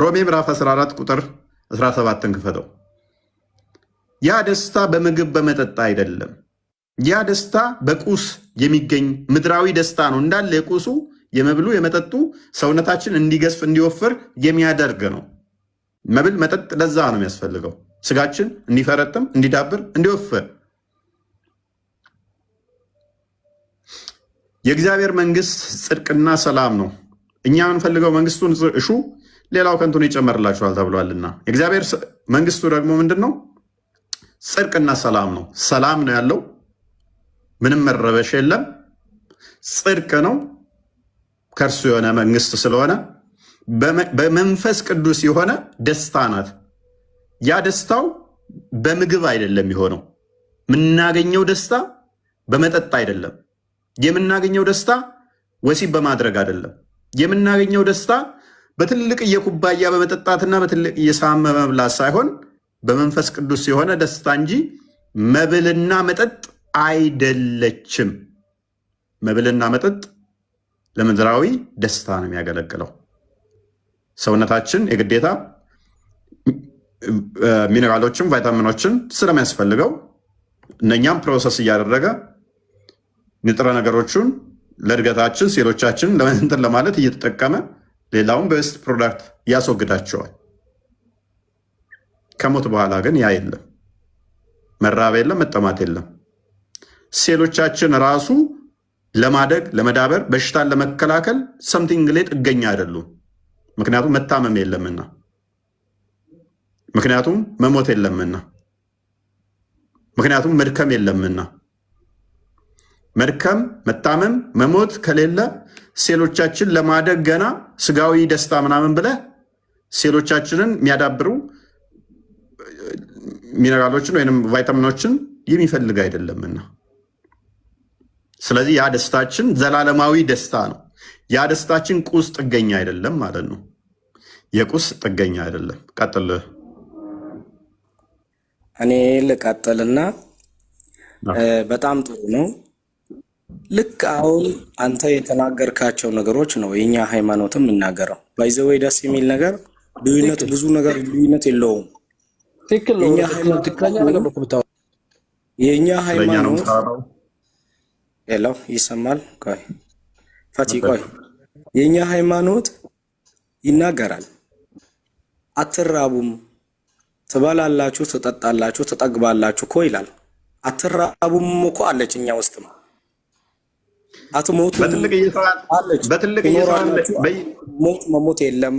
ሮሜ ምዕራፍ 14 ቁጥር 17 ክፈተው። ያ ደስታ በምግብ በመጠጥ አይደለም። ያ ደስታ በቁስ የሚገኝ ምድራዊ ደስታ ነው። እንዳለ የቁሱ የመብሉ የመጠጡ ሰውነታችን እንዲገዝፍ እንዲወፍር የሚያደርግ ነው። መብል መጠጥ ለዛ ነው የሚያስፈልገው፣ ስጋችን እንዲፈረጥም እንዲዳብር እንዲወፍር። የእግዚአብሔር መንግስት ጽድቅና ሰላም ነው። እኛ የምንፈልገው መንግስቱን እሹ፣ ሌላው ከንቱን ይጨመርላችኋል ተብሏልና። የእግዚአብሔር መንግስቱ ደግሞ ምንድን ነው? ጽድቅና ሰላም ነው። ሰላም ነው ያለው፣ ምንም መረበሽ የለም። ጽድቅ ነው፣ ከእርሱ የሆነ መንግስት ስለሆነ በመንፈስ ቅዱስ የሆነ ደስታ ናት። ያ ደስታው በምግብ አይደለም የሆነው። የምናገኘው ደስታ በመጠጥ አይደለም። የምናገኘው ደስታ ወሲብ በማድረግ አይደለም። የምናገኘው ደስታ በትልቅ የኩባያ በመጠጣትና በትልቅ የሳህን በመብላት ሳይሆን በመንፈስ ቅዱስ የሆነ ደስታ እንጂ መብልና መጠጥ አይደለችም። መብልና መጠጥ ለምድራዊ ደስታ ነው የሚያገለግለው። ሰውነታችን የግዴታ ሚኔራሎችን ቫይታሚኖችን ስለሚያስፈልገው እነኛም ፕሮሰስ እያደረገ ንጥረ ነገሮቹን ለእድገታችን ሴሎቻችን ለመንትን ለማለት እየተጠቀመ ሌላውን በዌስት ፕሮዳክት ያስወግዳቸዋል። ከሞት በኋላ ግን ያ የለም፣ መራብ የለም፣ መጠማት የለም። ሴሎቻችን ራሱ ለማደግ ለመዳበር፣ በሽታን ለመከላከል ሰምቲንግ ላይ ጥገኛ አይደሉም። ምክንያቱም መታመም የለምና፣ ምክንያቱም መሞት የለምና፣ ምክንያቱም መድከም የለምና። መድከም፣ መታመም፣ መሞት ከሌለ ሴሎቻችን ለማደግ ገና ስጋዊ ደስታ ምናምን ብለህ ሴሎቻችንን የሚያዳብሩ ሚነራሎችን ወይም ቫይታሚኖችን የሚፈልግ አይደለምና። ስለዚህ ያ ደስታችን ዘላለማዊ ደስታ ነው። ያ ደስታችን ቁስ ጥገኛ አይደለም ማለት ነው። የቁስ ጥገኛ አይደለም። ቀጥል። እኔ ልቀጥልና በጣም ጥሩ ነው። ልክ አሁን አንተ የተናገርካቸው ነገሮች ነው የኛ ሃይማኖትም የሚናገረው። ባይዘወይ ደስ የሚል ነገር ልዩነት ብዙ ነገር ልዩነት የለውም። የኛ ሃይማኖት ሄሎ ይሰማል? ቆይ ፈቲ ቆይ የኛ ሃይማኖት ይናገራል። አትራቡም፣ ትበላላችሁ፣ ትጠጣላችሁ፣ ትጠግባላችሁ እኮ ይላል። አትራቡም እኮ አለች እኛ ውስጥም። አትሞቱ ሞት መሞት የለም፣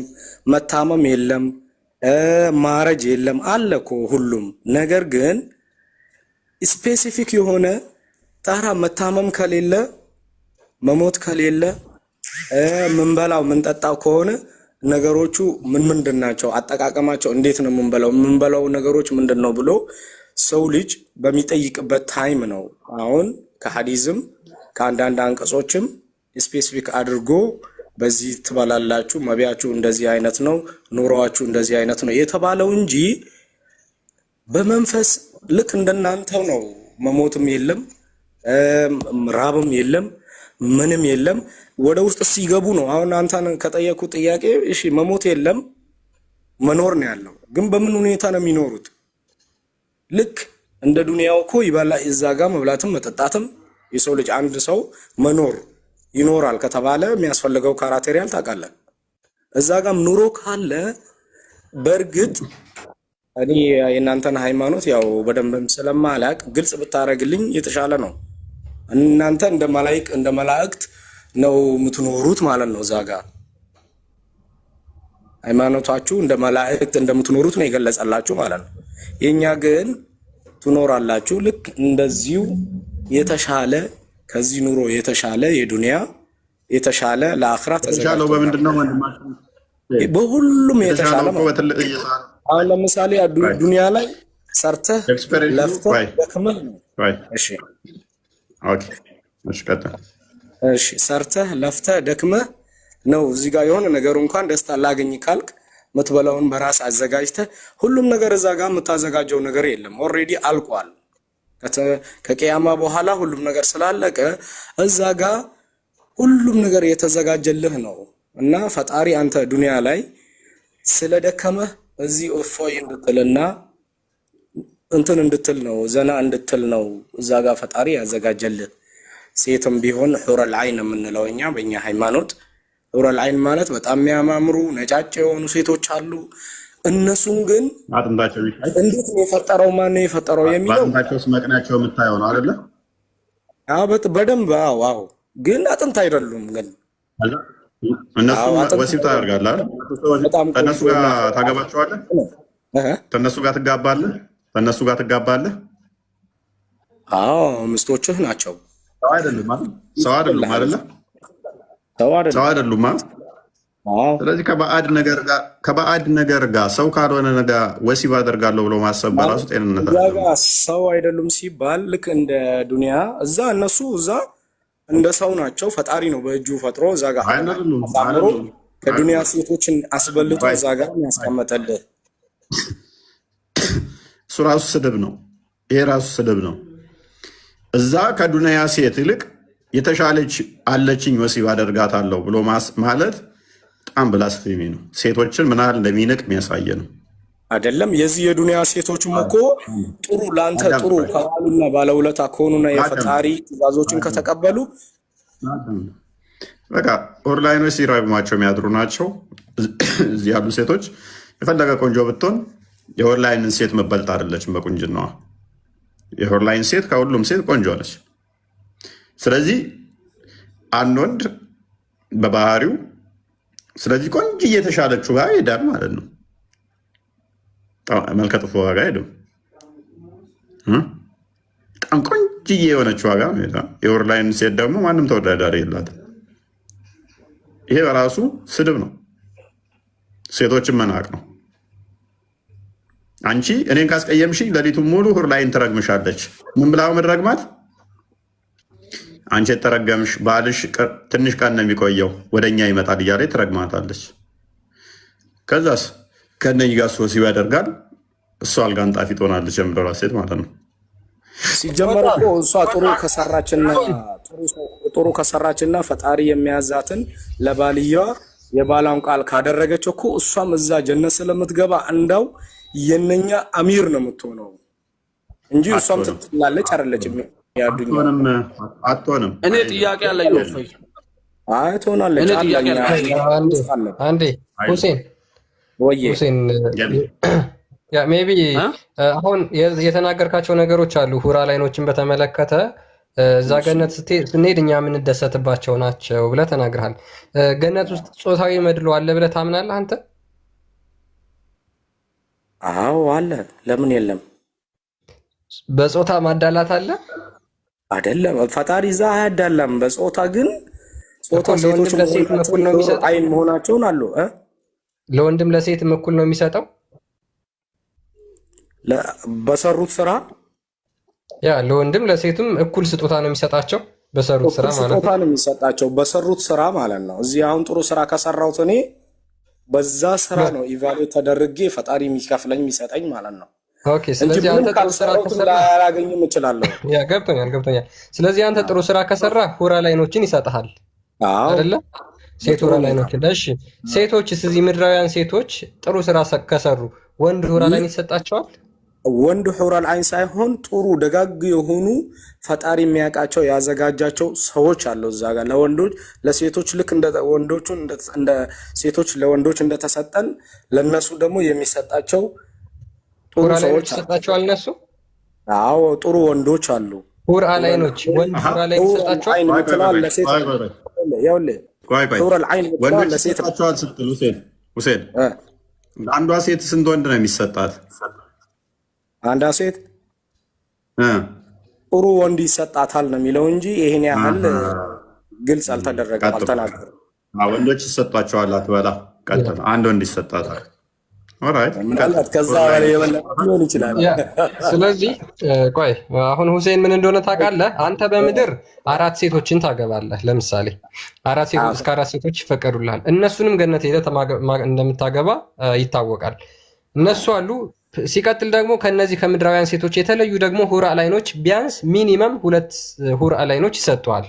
መታመም የለም፣ ማረጅ የለም አለ እኮ ሁሉም ነገር። ግን ስፔሲፊክ የሆነ ታራ መታመም ከሌለ መሞት ከሌለ ምንበላው ምንጠጣው ከሆነ ነገሮቹ ምንድን ናቸው፣ አጠቃቀማቸው እንዴት ነው፣ የምንበላው ነገሮች ምንድን ነው ብሎ ሰው ልጅ በሚጠይቅበት ታይም ነው። አሁን ከሐዲስም ከአንዳንድ አንቀጾችም ስፔሲፊክ አድርጎ በዚህ ትበላላችሁ፣ መቢያችሁ እንደዚህ አይነት ነው፣ ኑሮዋችሁ እንደዚህ አይነት ነው የተባለው እንጂ በመንፈስ ልክ እንደናንተው ነው። መሞትም የለም ራብም የለም ምንም የለም። ወደ ውስጥ ሲገቡ ነው። አሁን አንተን ከጠየቁ ጥያቄ እሺ መሞት የለም መኖር ነው ያለው፣ ግን በምን ሁኔታ ነው የሚኖሩት? ልክ እንደ ዱንያው እኮ ይበላ እዛ ጋር መብላትም መጠጣትም የሰው ልጅ አንድ ሰው መኖር ይኖራል ከተባለ የሚያስፈልገው ካራቴሪያል ታውቃለህ። እዛ ጋም ኑሮ ካለ በእርግጥ እኔ የእናንተን ሃይማኖት ያው በደንብም ስለማላቅ ግልጽ ብታረግልኝ የተሻለ ነው። እናንተ እንደ መላእክት ነው የምትኖሩት ማለት ነው። እዛ ጋር ሃይማኖታችሁ እንደ መላእክት እንደምትኖሩት ነው የገለጸላችሁ ማለት ነው። የኛ ግን ትኖራላችሁ ልክ እንደዚሁ የተሻለ ከዚህ ኑሮ የተሻለ የዱንያ የተሻለ ለአኽራ ተዘጋጅቶ በምንድነው ወንድማችን? በሁሉም የተሻለ ነው። አሁን ለምሳሌ ዱንያ ላይ ሰርተህ ለፍተህ ደክመህ ነው። እሺ ኦኬ እሺ ቀጥታ እሺ ሰርተህ ለፍተህ ደክመህ ነው እዚህ ጋር የሆነ ነገር እንኳን ደስታ ላገኝ ካልክ ምትበላውን በራስ አዘጋጅተህ ሁሉም ነገር እዛ ጋር የምታዘጋጀው ነገር የለም። ኦልሬዲ አልቋል። ከቂያማ በኋላ ሁሉም ነገር ስላለቀ እዛ ጋር ሁሉም ነገር የተዘጋጀልህ ነው እና ፈጣሪ አንተ ዱንያ ላይ ስለደከመህ እዚህ እፎይ እንድትልና እንትን እንድትል ነው ዘና እንድትል ነው እዛ ጋር ፈጣሪ ያዘጋጀልህ። ሴትም ቢሆን ሑረል ዐይን የምንለው እኛ በእኛ ሃይማኖት ሑረል ዐይን ማለት በጣም የሚያማምሩ ነጫጭ የሆኑ ሴቶች አሉ። እነሱን ግን አጥንታቸው እንዴት ነው የፈጠረው ማን ነው የፈጠረው የሚለው አጥንታቸው ስመቅናቸው የምታየው ነው አይደለ? በደንብ አዎ። ግን አጥንት አይደሉም። ግን እነሱ ወሲብ ታደርጋለህ፣ ከእነሱ ጋር ታገባቸዋለህ፣ ከእነሱ ጋር ትጋባለህ፣ ከእነሱ ጋር ትጋባለህ። አዎ ምስቶችህ ናቸው። ሰው አይደሉም አይደል? ሰው አይደሉም አይደለ? ሰው አይደሉም ማለት። ስለዚህ ከባዕድ ነገር ጋር ሰው ካልሆነ ነገር ወሲብ አደርጋለሁ ብሎ ማሰብ በራሱ ጤንነት አለ። ሰው አይደሉም ሲባል ልክ እንደ ዱንያ እዛ እነሱ እዛ እንደ ሰው ናቸው። ፈጣሪ ነው በእጁ ፈጥሮ እዛ ጋር አሳምሮ ከዱንያ ሴቶችን አስበልጦ እዛ ጋር ያስቀመጠልህ። እሱ ራሱ ስድብ ነው። ይሄ ራሱ ስድብ ነው። እዛ ከዱንያ ሴት ይልቅ የተሻለች አለችኝ ወሲብ አደርጋታለሁ ብሎ ማለት በጣም ብላስፌሚ ነው። ሴቶችን ምን ያህል እንደሚንቅ የሚያሳየ ነው። አይደለም የዚህ የዱንያ ሴቶችም እኮ ጥሩ ላንተ ጥሩ ከዋሉና ባለውለታ ከሆኑና የፈጣሪ ትእዛዞችን ከተቀበሉ በቃ ኦንላይኖች ሲራግሟቸው የሚያድሩ ናቸው። እዚህ ያሉ ሴቶች የፈለገ ቆንጆ ብትሆን የኦንላይንን ሴት መበልጥ አይደለችም በቁንጅናዋ። የኦንላይን ሴት ከሁሉም ሴት ቆንጆ ነች። ስለዚህ አንድ ወንድ በባህሪው ስለዚህ ቆንጆ እየተሻለችው ጋር ይሄዳል ማለት ነው። መልከ ጥፎ ዋጋ ሄደው በጣም ቆንጅዬ የሆነችው ዋጋ ሄዳ የኦንላይን ሴት ደግሞ ማንም ተወዳዳሪ የላትም። ይሄ በራሱ ስድብ ነው፣ ሴቶችን መናቅ ነው። አንቺ እኔን ካስቀየምሽ ሌሊቱን ሙሉ ኦንላይን ትረግምሻለች። ምን ብላ ምድረግማት? አንቺ የተረገምሽ ባልሽ ትንሽ ቀን ነው የሚቆየው ወደኛ ይመጣል እያለ ትረግማታለች። ከዛስ ከነኝ ጋር ወሲብ ያደርጋል። እሷ አልጋ አንጣፊ ትሆናለች የምድሯ ሴት ማለት ነው። ሲጀመር እኮ እሷ ጥሩ ከሰራችና ፈጣሪ የሚያዛትን ለባልየዋ የባሏን ቃል ካደረገች እኮ እሷም እዛ ጀነት ስለምትገባ እንዳው የነኛ አሚር ነው የምትሆነው እንጂ እሷም ትላለች አይደለችም። አትሆንም። እኔ ጥያቄ አለኝ ነው ፈይ ትሆናለች። አንዴ ሁሴን ሜይ ቢ አሁን የተናገርካቸው ነገሮች አሉ። ሁራ ላይኖችን በተመለከተ እዛ ገነት ስንሄድ እኛ የምንደሰትባቸው ናቸው ብለህ ተናግረሃል። ገነት ውስጥ ጾታዊ መድሎ አለ ብለህ ታምናለህ አንተ? አዎ አለ። ለምን የለም? በጾታ ማዳላት አለ አይደለም? ፈጣሪ እዛ አያዳላም። በጾታ ግን ጾታ ሴቶች ለሴት እኩል ነው የሚሰጥ አይን መሆናቸውን አሉ ለወንድም ለሴትም እኩል ነው የሚሰጠው በሰሩት ስራ ያ ለወንድም ለሴትም እኩል ስጦታ ነው የሚሰጣቸው በሰሩት ስራ ማለት ነው። ስጦታ ነው የሚሰጣቸው በሰሩት ስራ ማለት ነው። እዚህ አሁን ጥሩ ስራ ከሰራሁት እኔ በዛ ስራ ነው ኢቫሉዌት ተደርጌ ፈጣሪ የሚከፍለኝ የሚሰጠኝ ማለት ነው። ኦኬ ስለዚህ አንተ ጥሩ ስራ ከሰራ አላገኝም እችላለሁ። ያ ገብቶኛል። ስለዚህ አንተ ጥሩ ስራ ከሰራ ሁራ ላይኖችን ይሰጣል አይደለ? ሴት ሁራ ላይኖችን። እሺ ሴቶችስ እዚህ ምድራውያን ሴቶች ጥሩ ስራ ከሰሩ ወንድ ሁራ ላይን ይሰጣቸዋል? ወንድ ሁራል አይን ሳይሆን ጥሩ ደጋግ የሆኑ ፈጣሪ የሚያውቃቸው ያዘጋጃቸው ሰዎች አሉ እዛ ጋር ለወንዶች ለሴቶች ልክ እንደ ወንዶቹ እንደ ሴቶች ለወንዶች እንደተሰጠን ለነሱ ደግሞ የሚሰጣቸው ጥሩ ሰዎች ይሰጣቸዋል እነሱ። አዎ ጥሩ ወንዶች አሉ ሁራ ላይኖች ወንድ ሁራ ላይ ይሰጣቸዋል አይን ይችላል ለሴት ያውለ ሁራል አይን ወንዶች ይሰጣቸዋል ስትል ሁሴን አንዷ ሴት ስንት ወንድ ነው የሚሰጣት? አንዷ ሴት ጥሩ ወንድ ይሰጣታል ነው የሚለው እንጂ ይሄን ያህል ግልጽ አልተደረገም አልተናገረም። ወንዶች ይሰጣቸዋል አትበላ ቀጥታ አንድ ወንድ ይሰጣታል። ኦራይት ምናልባት ከዛ በላይ ሊሆን ይችላል። ስለዚህ ቆይ አሁን ሁሴን ምን እንደሆነ ታውቃለህ? አንተ በምድር 4 ሴቶችን ታገባለህ። ለምሳሌ 4 ሴቶች እስከ 4 ሴቶች ይፈቀዱልሃል። እነሱንም ገነት ሄደህ እንደምታገባ ይታወቃል። እነሱ አሉ። ሲቀጥል ደግሞ ከነዚህ ከምድራውያን ሴቶች የተለዩ ደግሞ ሁራ ላይኖች ቢያንስ ሚኒመም 2 ሁራ ላይኖች ይሰጠዋል።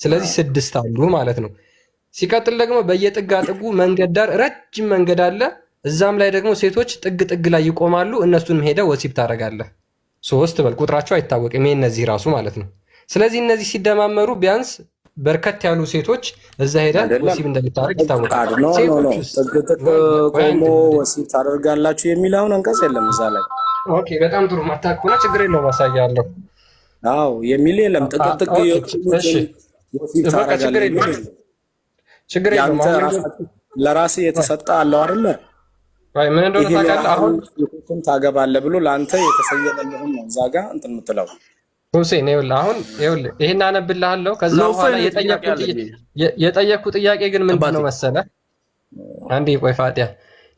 ስለዚህ 6 አሉ ማለት ነው። ሲቀጥል ደግሞ በየጥጋ ጥጉ መንገድ ዳር ረጅም መንገድ አለ። እዛም ላይ ደግሞ ሴቶች ጥግ ጥግ ላይ ይቆማሉ። እነሱንም ሄደህ ወሲብ ታደርጋለህ። 3 በል ቁጥራቸው አይታወቅም። እነዚህ ራሱ ማለት ነው። ስለዚህ እነዚህ ሲደማመሩ ቢያንስ በርከት ያሉ ሴቶች እዛ ሄደህ ወሲብ እንደምታደርግ ይታወቃል። ጥግ ጥግ ቆሞ ወሲብ ታደርጋላችሁ የሚል አሁን አንቀጽ የለም እዛ ላይ። ኦኬ በጣም ጥሩ። ማታውቅ ከሆነ ችግር የለውም አሳያለሁ። አዎ የሚል የለም። ጥግ ጥግ ወሲብ ታደርጋለህ ችግር የለውም። ለራስህ የተሰጠ አለው አይደለ? ምን እንደሆነ ታውቃለህ? አሁን ሴቶችን ታገባለህ ብሎ ለአንተ የተሰየመልህን ነው እዛ ጋር እንትን የምትለው ሁሴን። ይኸውልህ ይሄን አነብልሃለሁ። ከዛ በኋላ የጠየቅኩ ጥያቄ ግን ምንድን ነው መሰለህ? አንዴ ቆይ ፋጢያ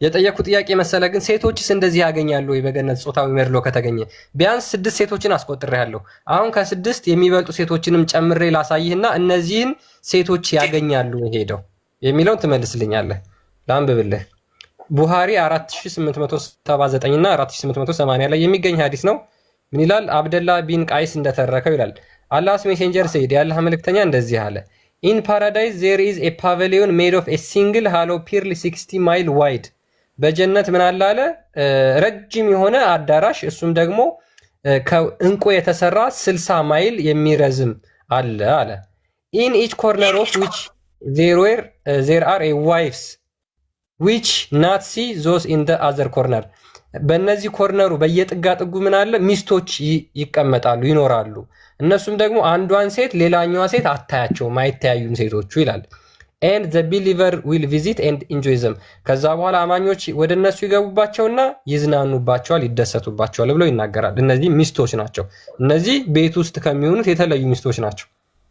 የጠየቅኩ ጥያቄ መሰለህ ግን ሴቶችስ እንደዚህ ያገኛሉ ወይ በገነት ጾታዊ መድሎ ከተገኘ? ቢያንስ 6 ሴቶችን አስቆጥሬያለሁ። አሁን ከ6 የሚበልጡ ሴቶችንም ጨምሬ ላሳይህና እነዚህን ሴቶች ያገኛሉ ሄደው የሚለውን ትመልስልኛለህ። ላንብብልህ። ቡሃሪ 4879 እና 4880 ላይ የሚገኝ ሐዲስ ነው። ምን ይላል? አብደላ ቢን ቃይስ እንደተረከው ይላል አላህስ ሜሴንጀር ሰይድ ያላህ መልእክተኛ እንደዚህ አለ። ኢን ፓራዳይስ ዜር ኢዝ ኤ ፓቪሊዮን ሜድ ኦፍ ኤ ሲንግል ሃሎ ፒርል 60 ማይል ዋይድ። በጀነት ምን አለ አለ ረጅም የሆነ አዳራሽ እሱም ደግሞ ከእንቁ የተሰራ 60 ማይል የሚረዝም አለ አለ። ኢን ኢች ኮርነር ኦፍ ዊች ዜር አር ኤ ዋይፍስ ዊች ናት ሲ ዞስ ኢን ደ አዘር ኮርነር። በእነዚህ ኮርነሩ በየጥጋ ጥጉ ምን አለ ሚስቶች ይቀመጣሉ ይኖራሉ። እነሱም ደግሞ አንዷን ሴት ሌላኛዋ ሴት አታያቸውም አይተያዩም ሴቶቹ ይላል። ኤንድ ዘ ቢሊቨር ዊል ቪዚት ኤንድ ኢንጆይ ዘም። ከዛ በኋላ አማኞች ወደ እነሱ ይገቡባቸውና ይዝናኑባቸዋል ይደሰቱባቸዋል ብሎ ይናገራል። እነዚህ ሚስቶች ናቸው። እነዚህ ቤት ውስጥ ከሚሆኑት የተለዩ ሚስቶች ናቸው።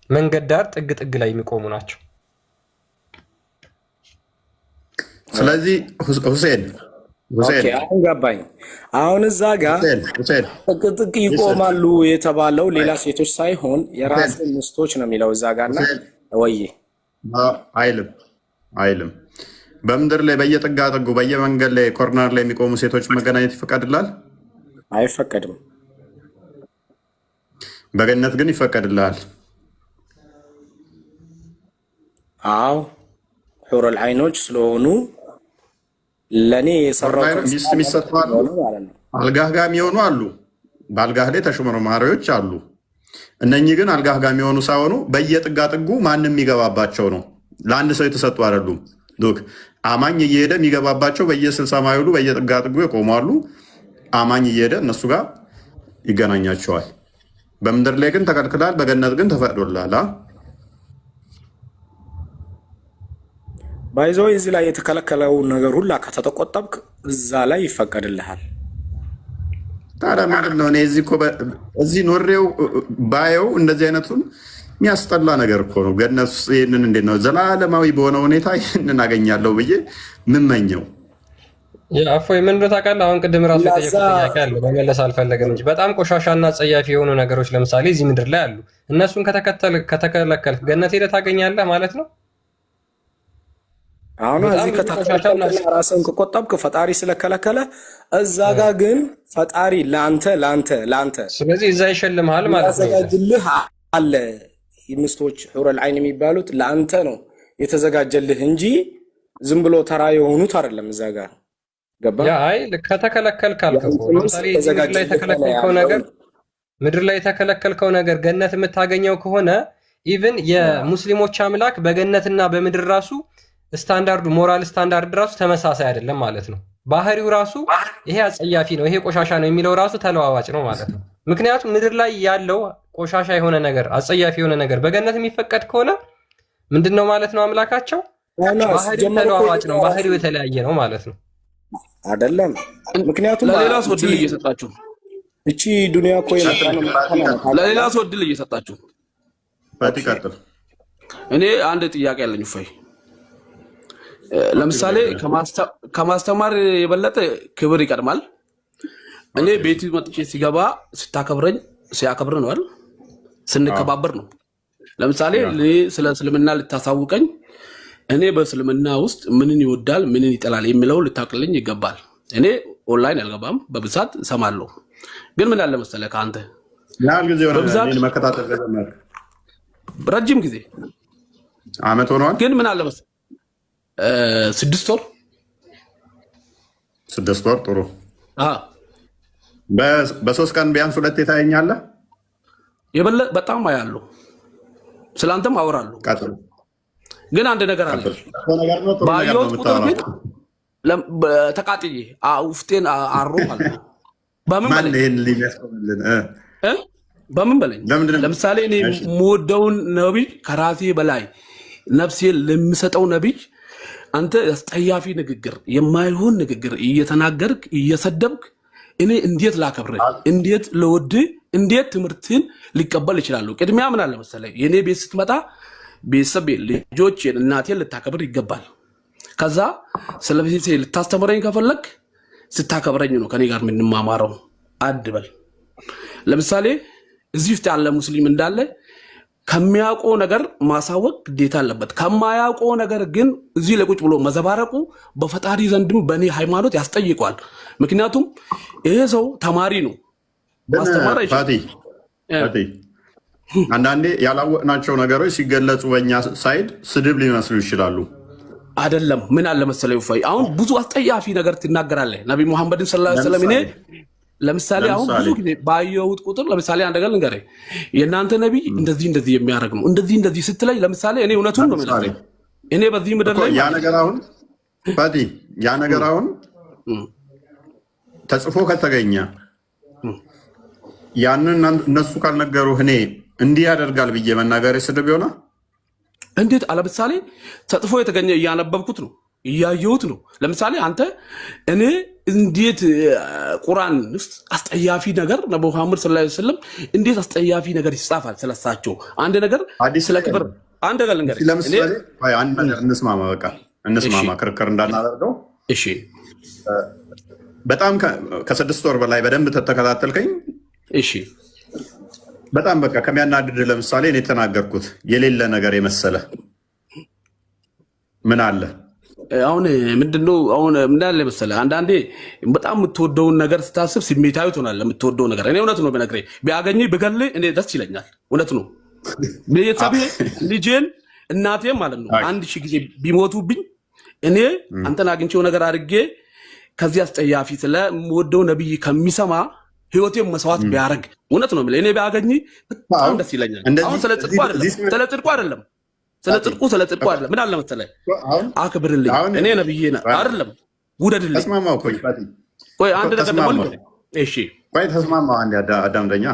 መንገድ ዳር ጥግ ጥግ ላይ የሚቆሙ ናቸው። ስለዚህ ሁሴን አሁን ገባኝ። አሁን እዛ ጋር ጥግ ጥግ ይቆማሉ የተባለው ሌላ ሴቶች ሳይሆን የራስ ሚስቶች ነው የሚለው እዛ ጋርና ወይ አይልም። በምድር ላይ በየጥጋ ጥጉ በየመንገድ ላይ ኮርነር ላይ የሚቆሙ ሴቶች መገናኘት ይፈቀድላል? አይፈቀድም። በገነት ግን ይፈቀድልሃል። አዎ ሑረል አይኖች ስለሆኑ ለኔ የሰራው ሚስት የሚሰጥቷል አልጋህ ጋር የሚሆኑ አሉ። በአልጋህ ላይ ተሽመርማሪዎች አሉ። እነኚህ ግን አልጋህ ጋር የሚሆኑ ሳይሆኑ በየጥጋ ጥጉ ማንም የሚገባባቸው ነው። ለአንድ ሰው የተሰጡ አይደሉም። ዱክ አማኝ እየሄደ የሚገባባቸው በየ60 ማይሉ በየጥጋ ጥጉ ይቆማሉ። አማኝ እየሄደ እነሱ ጋር ይገናኛቸዋል። በምድር ላይ ግን ተከልክላል፣ በገነት ግን ተፈቅዶላል። ባይዞ እዚህ ላይ የተከለከለው ነገር ሁላ ከተቆጠብክ እዛ ላይ ይፈቀድልሃል። ታዲያ ምንድን ነው? እኔ እዚህ ኖሬው ባየው እንደዚህ አይነቱን የሚያስጠላ ነገር እኮ ነው። ገነት ውስጥ ይህንን እንዴት ነው ዘላለማዊ በሆነ ሁኔታ ይህንን አገኛለሁ ብዬ ምመኘው? እፎይ ምን እንደው ታውቃለህ? አሁን ቅድም ራሱ የጠየቁት ጥያቄ አለ መመለስ አልፈለግም እንጂ በጣም ቆሻሻና ጸያፊ የሆኑ ነገሮች ለምሳሌ እዚህ ምድር ላይ አሉ። እነሱን ከተከለከልክ ገነት ሄደህ ታገኛለህ ማለት ነው። አሁን እዚህ ከተከለከለ ራስን ከቆጠብክ ፈጣሪ ስለከለከለ እዛ ጋር ግን ፈጣሪ ላንተ ስለዚህ እዛ ይሸልምሃል ማለት ነው። ያዘጋጅልህ አለ ሚስቶች ሑረል ዐይን የሚባሉት ለአንተ ነው የተዘጋጀልህ እንጂ ዝም ብሎ ተራ የሆኑት አይደለም። እዛ ጋር ገባ? ያ አይ ከተከለከልክ አልከው። ለምሳሌ ምድር ላይ የተከለከልከው ነገር ገነት የምታገኘው ከሆነ ኢቭን የሙስሊሞች አምላክ በገነትና በምድር ራሱ ስታንዳርዱ ሞራል ስታንዳርድ ራሱ ተመሳሳይ አይደለም ማለት ነው። ባህሪው ራሱ ይሄ አጸያፊ ነው፣ ይሄ ቆሻሻ ነው የሚለው ራሱ ተለዋዋጭ ነው ማለት ነው። ምክንያቱም ምድር ላይ ያለው ቆሻሻ የሆነ ነገር አጸያፊ የሆነ ነገር በገነት የሚፈቀድ ከሆነ ምንድነው ማለት ነው? አምላካቸው ባህሪው ተለዋዋጭ ነው፣ ባህሪው የተለያየ ነው ማለት ነው አይደለም። ምክንያቱም ለሌላ ሰው ድል እየሰጣችሁ እቺ ዱንያ እኮ ለሌላ ሰው ድል እየሰጣችሁ ባትቀጥል እኔ አንድ ጥያቄ ያለኝ እፎይ ለምሳሌ ከማስተማር የበለጠ ክብር ይቀድማል። እኔ ቤት መጥቼ ሲገባ ስታከብረኝ ሲያከብር ነው አይደል? ስንከባበር ነው። ለምሳሌ ስለ እስልምና ልታሳውቀኝ እኔ በእስልምና ውስጥ ምንን ይወዳል ምንን ይጠላል የሚለው ልታውቅልኝ ይገባል። እኔ ኦንላይን አልገባም፣ በብዛት እሰማለሁ። ግን ምን አለ መሰለህ ከአንተ ረጅም ጊዜ ዓመት ሆኗል። ግን ምን አለ መሰለህ 6 ወር 6 ወር ጥሩ። በ3 ቀን ቢያንስ 2 ታየኛለህ። በጣም አያለሁ፣ ስላንተም አወራለሁ። ግን አንድ ነገር አለ። ባየሁት ቁጥር ግን ተቃጥዬ ውስጤን አሮ ማለት ነው። በምን በለኝ። ለምሳሌ እኔ የምወደውን ነቢይ ከራሴ በላይ ነፍሴን ለሚሰጠው ነቢይ አንተ አስጠያፊ ንግግር፣ የማይሆን ንግግር እየተናገርክ እየሰደብክ እኔ እንዴት ላከብርህ፣ እንዴት ለወድህ፣ እንዴት ትምህርትን ሊቀበል ይችላሉ? ቅድሚያ ምን አለ መሰለህ የእኔ ቤት ስትመጣ ቤተሰብ ልጆቼን እናቴን ልታከብር ይገባል። ከዛ ስለ ቤቴ ልታስተምረኝ ከፈለግ ስታከብረኝ ነው ከኔ ጋር የምንማማረው። አድበል ለምሳሌ እዚህ ውስጥ ያለ ሙስሊም እንዳለ ከሚያውቀው ነገር ማሳወቅ ግዴታ አለበት። ከማያውቀው ነገር ግን እዚህ ለቁጭ ብሎ መዘባረቁ በፈጣሪ ዘንድም በእኔ ሃይማኖት ያስጠይቋል። ምክንያቱም ይሄ ሰው ተማሪ ነው፣ ማስተማር አይችልም። አንዳንዴ ያላወቅናቸው ነገሮች ሲገለጹ በእኛ ሳይድ ስድብ ሊመስሉ ይችላሉ። አይደለም። ምን አለ መሰለኝ እፎይ አሁን ብዙ አስጠያፊ ነገር ትናገራለህ ነቢ ሙሐመድን ሰለላሁ ዐለይሂ ወሰለም። እኔ ለምሳሌ አሁን ብዙ ጊዜ ባየሁት ቁጥር ለምሳሌ አንድ ነገር ልንገርህ፣ የእናንተ ነቢይ እንደዚህ የሚያደርግ ነው እንደዚህ ስትለኝ ለምሳሌ እኔ እውነቱን ነው የምልህ። እኔ በዚህ ምድር ላይ ያ ነገር አሁን ተጽፎ ከተገኘ ያንን እነሱ ካልነገሩህ እኔ እንዲህ ያደርጋል ብዬ መናገር ስድብ ይሆናል? እንዴት? ለምሳሌ ተጽፎ የተገኘ እያነበብኩት ነው እያየሁት ነው። ለምሳሌ አንተ እኔ እንዴት ቁርአን ውስጥ አስጠያፊ ነገር ነብዩ መሐመድ ሰለላሁ ዐለይሂ ወሰለም እንዴት አስጠያፊ ነገር ይጻፋል ስለሳቸው? አንድ ነገር ስለ ክብር አንድ ነገር ልንገርህ። ለምሳሌ አንድ ነገር እንስማማ፣ በቃ እንስማማ፣ ክርክር እንዳናደርገው። እሺ በጣም ከ6 ወር በላይ በደንብ ተተከታተልከኝ። እሺ በጣም በቃ ከሚያናድድ ለምሳሌ እኔ የተናገርኩት የሌለ ነገር የመሰለ ምን አለ? አሁን ምንድነው አሁን ምን አለ መሰለህ፣ አንዳንዴ በጣም የምትወደውን ነገር ስታስብ ስሜታዊ ትሆናለህ። የምትወደው ነገር እኔ እውነት ነው ብነግርህ ቢያገኝ ብገልህ እኔ ደስ ይለኛል። እውነት ነው። ቤተሰቤ ልጄን እናቴም ማለት ነው 1000 ጊዜ ቢሞቱብኝ እኔ አንተን አግኝቼው ነገር አድርጌ ከዚህ አስጠያፊ ስለምወደው ነብይ ከሚሰማ ህይወቴን መስዋዕት ቢያደርግ እውነት ነው የምልህ እኔ ቢያገኝ በጣም ደስ ይለኛል። አሁን ስለ ጽድቁ አይደለም ስለ ጽድቁ አይደለም። ምን አለ መሰለህ አክብርልኝ፣ እኔ ነብዬ አይደለም ውደድልኝ። ተስማማው። ቆይ አንድ ነገር ደግሞ እሺ፣ ቆይ ተስማማው። አንድ አዳምጠኛ።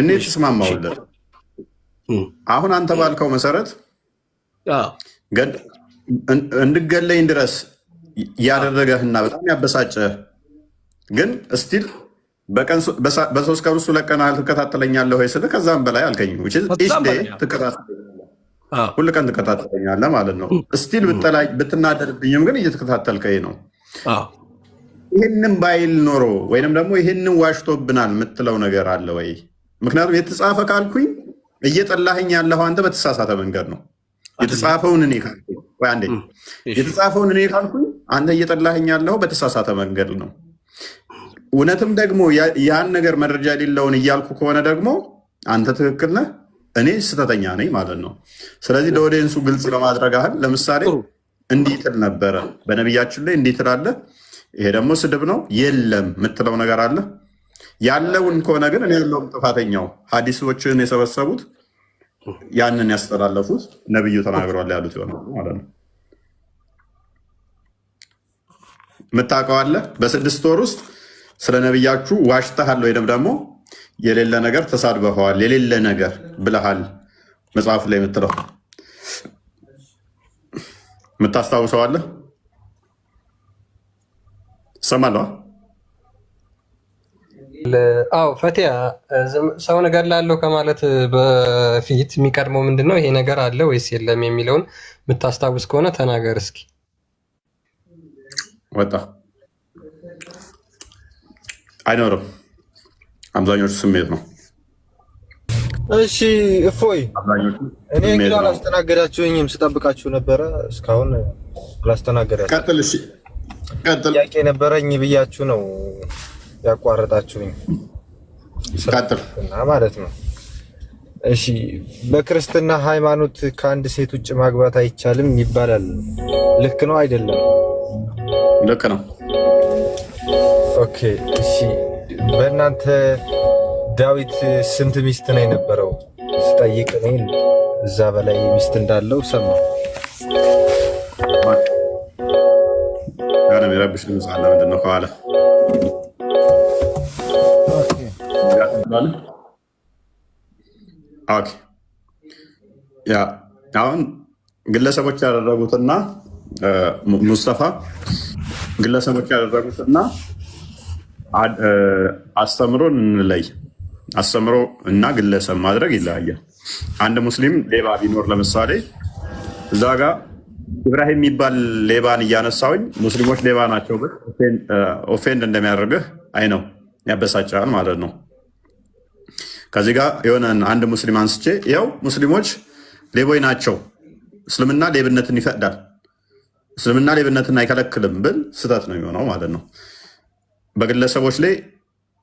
እኔ ተስማማውለት። አሁን አንተ ባልከው መሰረት እንድገለኝ ድረስ ያደረገህና በጣም ያበሳጨህ ግን እስቲል በቀን በ3 ቀን ውስጥ 2 ቀን ትከታተለኛለህ ወይ ስልህ ከዛም በላይ አልከኝ። ሁል ቀን ትከታተለኛለህ ማለት ነው። እስቲል ብትናደድብኝም ግን እየተከታተልከኝ ነው። ይህንን ባይል ኖሮ ወይንም ደግሞ ይህንን ዋሽቶብናል የምትለው ነገር አለ ወይ? ምክንያቱም የተጻፈ ካልኩኝ እየጠላኸኝ ያለኸው አንተ በተሳሳተ መንገድ ነው። የተጻፈውን እኔ ካልኩኝ አንተ እየጠላኸኝ ያለኸው በተሳሳተ መንገድ ነው። እውነትም ደግሞ ያን ነገር መረጃ የሌለውን እያልኩ ከሆነ ደግሞ አንተ ትክክል ነህ፣ እኔ ስህተተኛ ነኝ ማለት ነው። ስለዚህ ለኦዲየንሱ ግልጽ ለማድረግ ያህል ለምሳሌ እንዲህ ትል ነበረ በነቢያችን ላይ እንዲህ ትላለህ፣ ይሄ ደግሞ ስድብ ነው የለም የምትለው ነገር አለ። ያለውን ከሆነ ግን እኔ ያለውም ጥፋተኛው ሀዲሶችን የሰበሰቡት ያንን ያስተላለፉት ነብዩ ተናግረዋል ያሉት ይሆናል ማለት ነው። የምታውቀው አለ በ6 ወር ውስጥ ስለ ነብያችሁ ዋሽተሃል ወይም ደግሞ የሌለ ነገር ተሳድበኸዋል፣ የሌለ ነገር ብለሃል መጽሐፍ ላይ የምትለው የምታስታውሰው አለ? ሰማለዋ? አዎ ፈቲያ፣ ሰው ነገር ላለው ከማለት በፊት የሚቀድመው ምንድን ነው? ይሄ ነገር አለ ወይስ የለም የሚለውን የምታስታውስ ከሆነ ተናገር እስኪ። ወጣ አይኖርም። አብዛኞቹ ስሜት ነው። እሺ እፎይ፣ እኔ እንግዲህ አላስተናገዳችሁኝም፣ ስጠብቃችሁ ነበረ። እስካሁን አላስተናገዳችሁ። ቀጥል። እሺ ቀጥል። ጥያቄ ነበረኝ ብያችሁ ነው ያቋረጣችሁኝ። ቀጥል ማለት ነው። እሺ በክርስትና ሃይማኖት ከአንድ ሴት ውጭ ማግባት አይቻልም ይባላል። ልክ ነው አይደለም? ልክ ነው። ኦኬ እሺ፣ በእናንተ ዳዊት ስንት ሚስት ነው የነበረው? ስጠይቅ እኔ እዛ በላይ ሚስት እንዳለው ሰማሁ። ጋር የሚረብሽ ድምፅ አለ። ምንድን ነው ከኋላ? ኦኬ ያ አሁን ግለሰቦች ያደረጉትና ሙስጠፋ ግለሰቦች ያደረጉትና አስተምሮን እንለይ። አስተምሮ እና ግለሰብ ማድረግ ይለያያል። አንድ ሙስሊም ሌባ ቢኖር ለምሳሌ እዛ ጋር ኢብራሂም የሚባል ሌባን እያነሳውኝ ሙስሊሞች ሌባ ናቸው ብል ኦፌንድ እንደሚያደርግህ አይ ነው ያበሳጫል ማለት ነው። ከዚህ ጋር የሆነ አንድ ሙስሊም አንስቼ ያው ሙስሊሞች ሌቦች ናቸው፣ እስልምና ሌብነትን ይፈቅዳል፣ እስልምና ሌብነትን አይከለክልም ብል ስህተት ነው የሚሆነው ማለት ነው። በግለሰቦች ላይ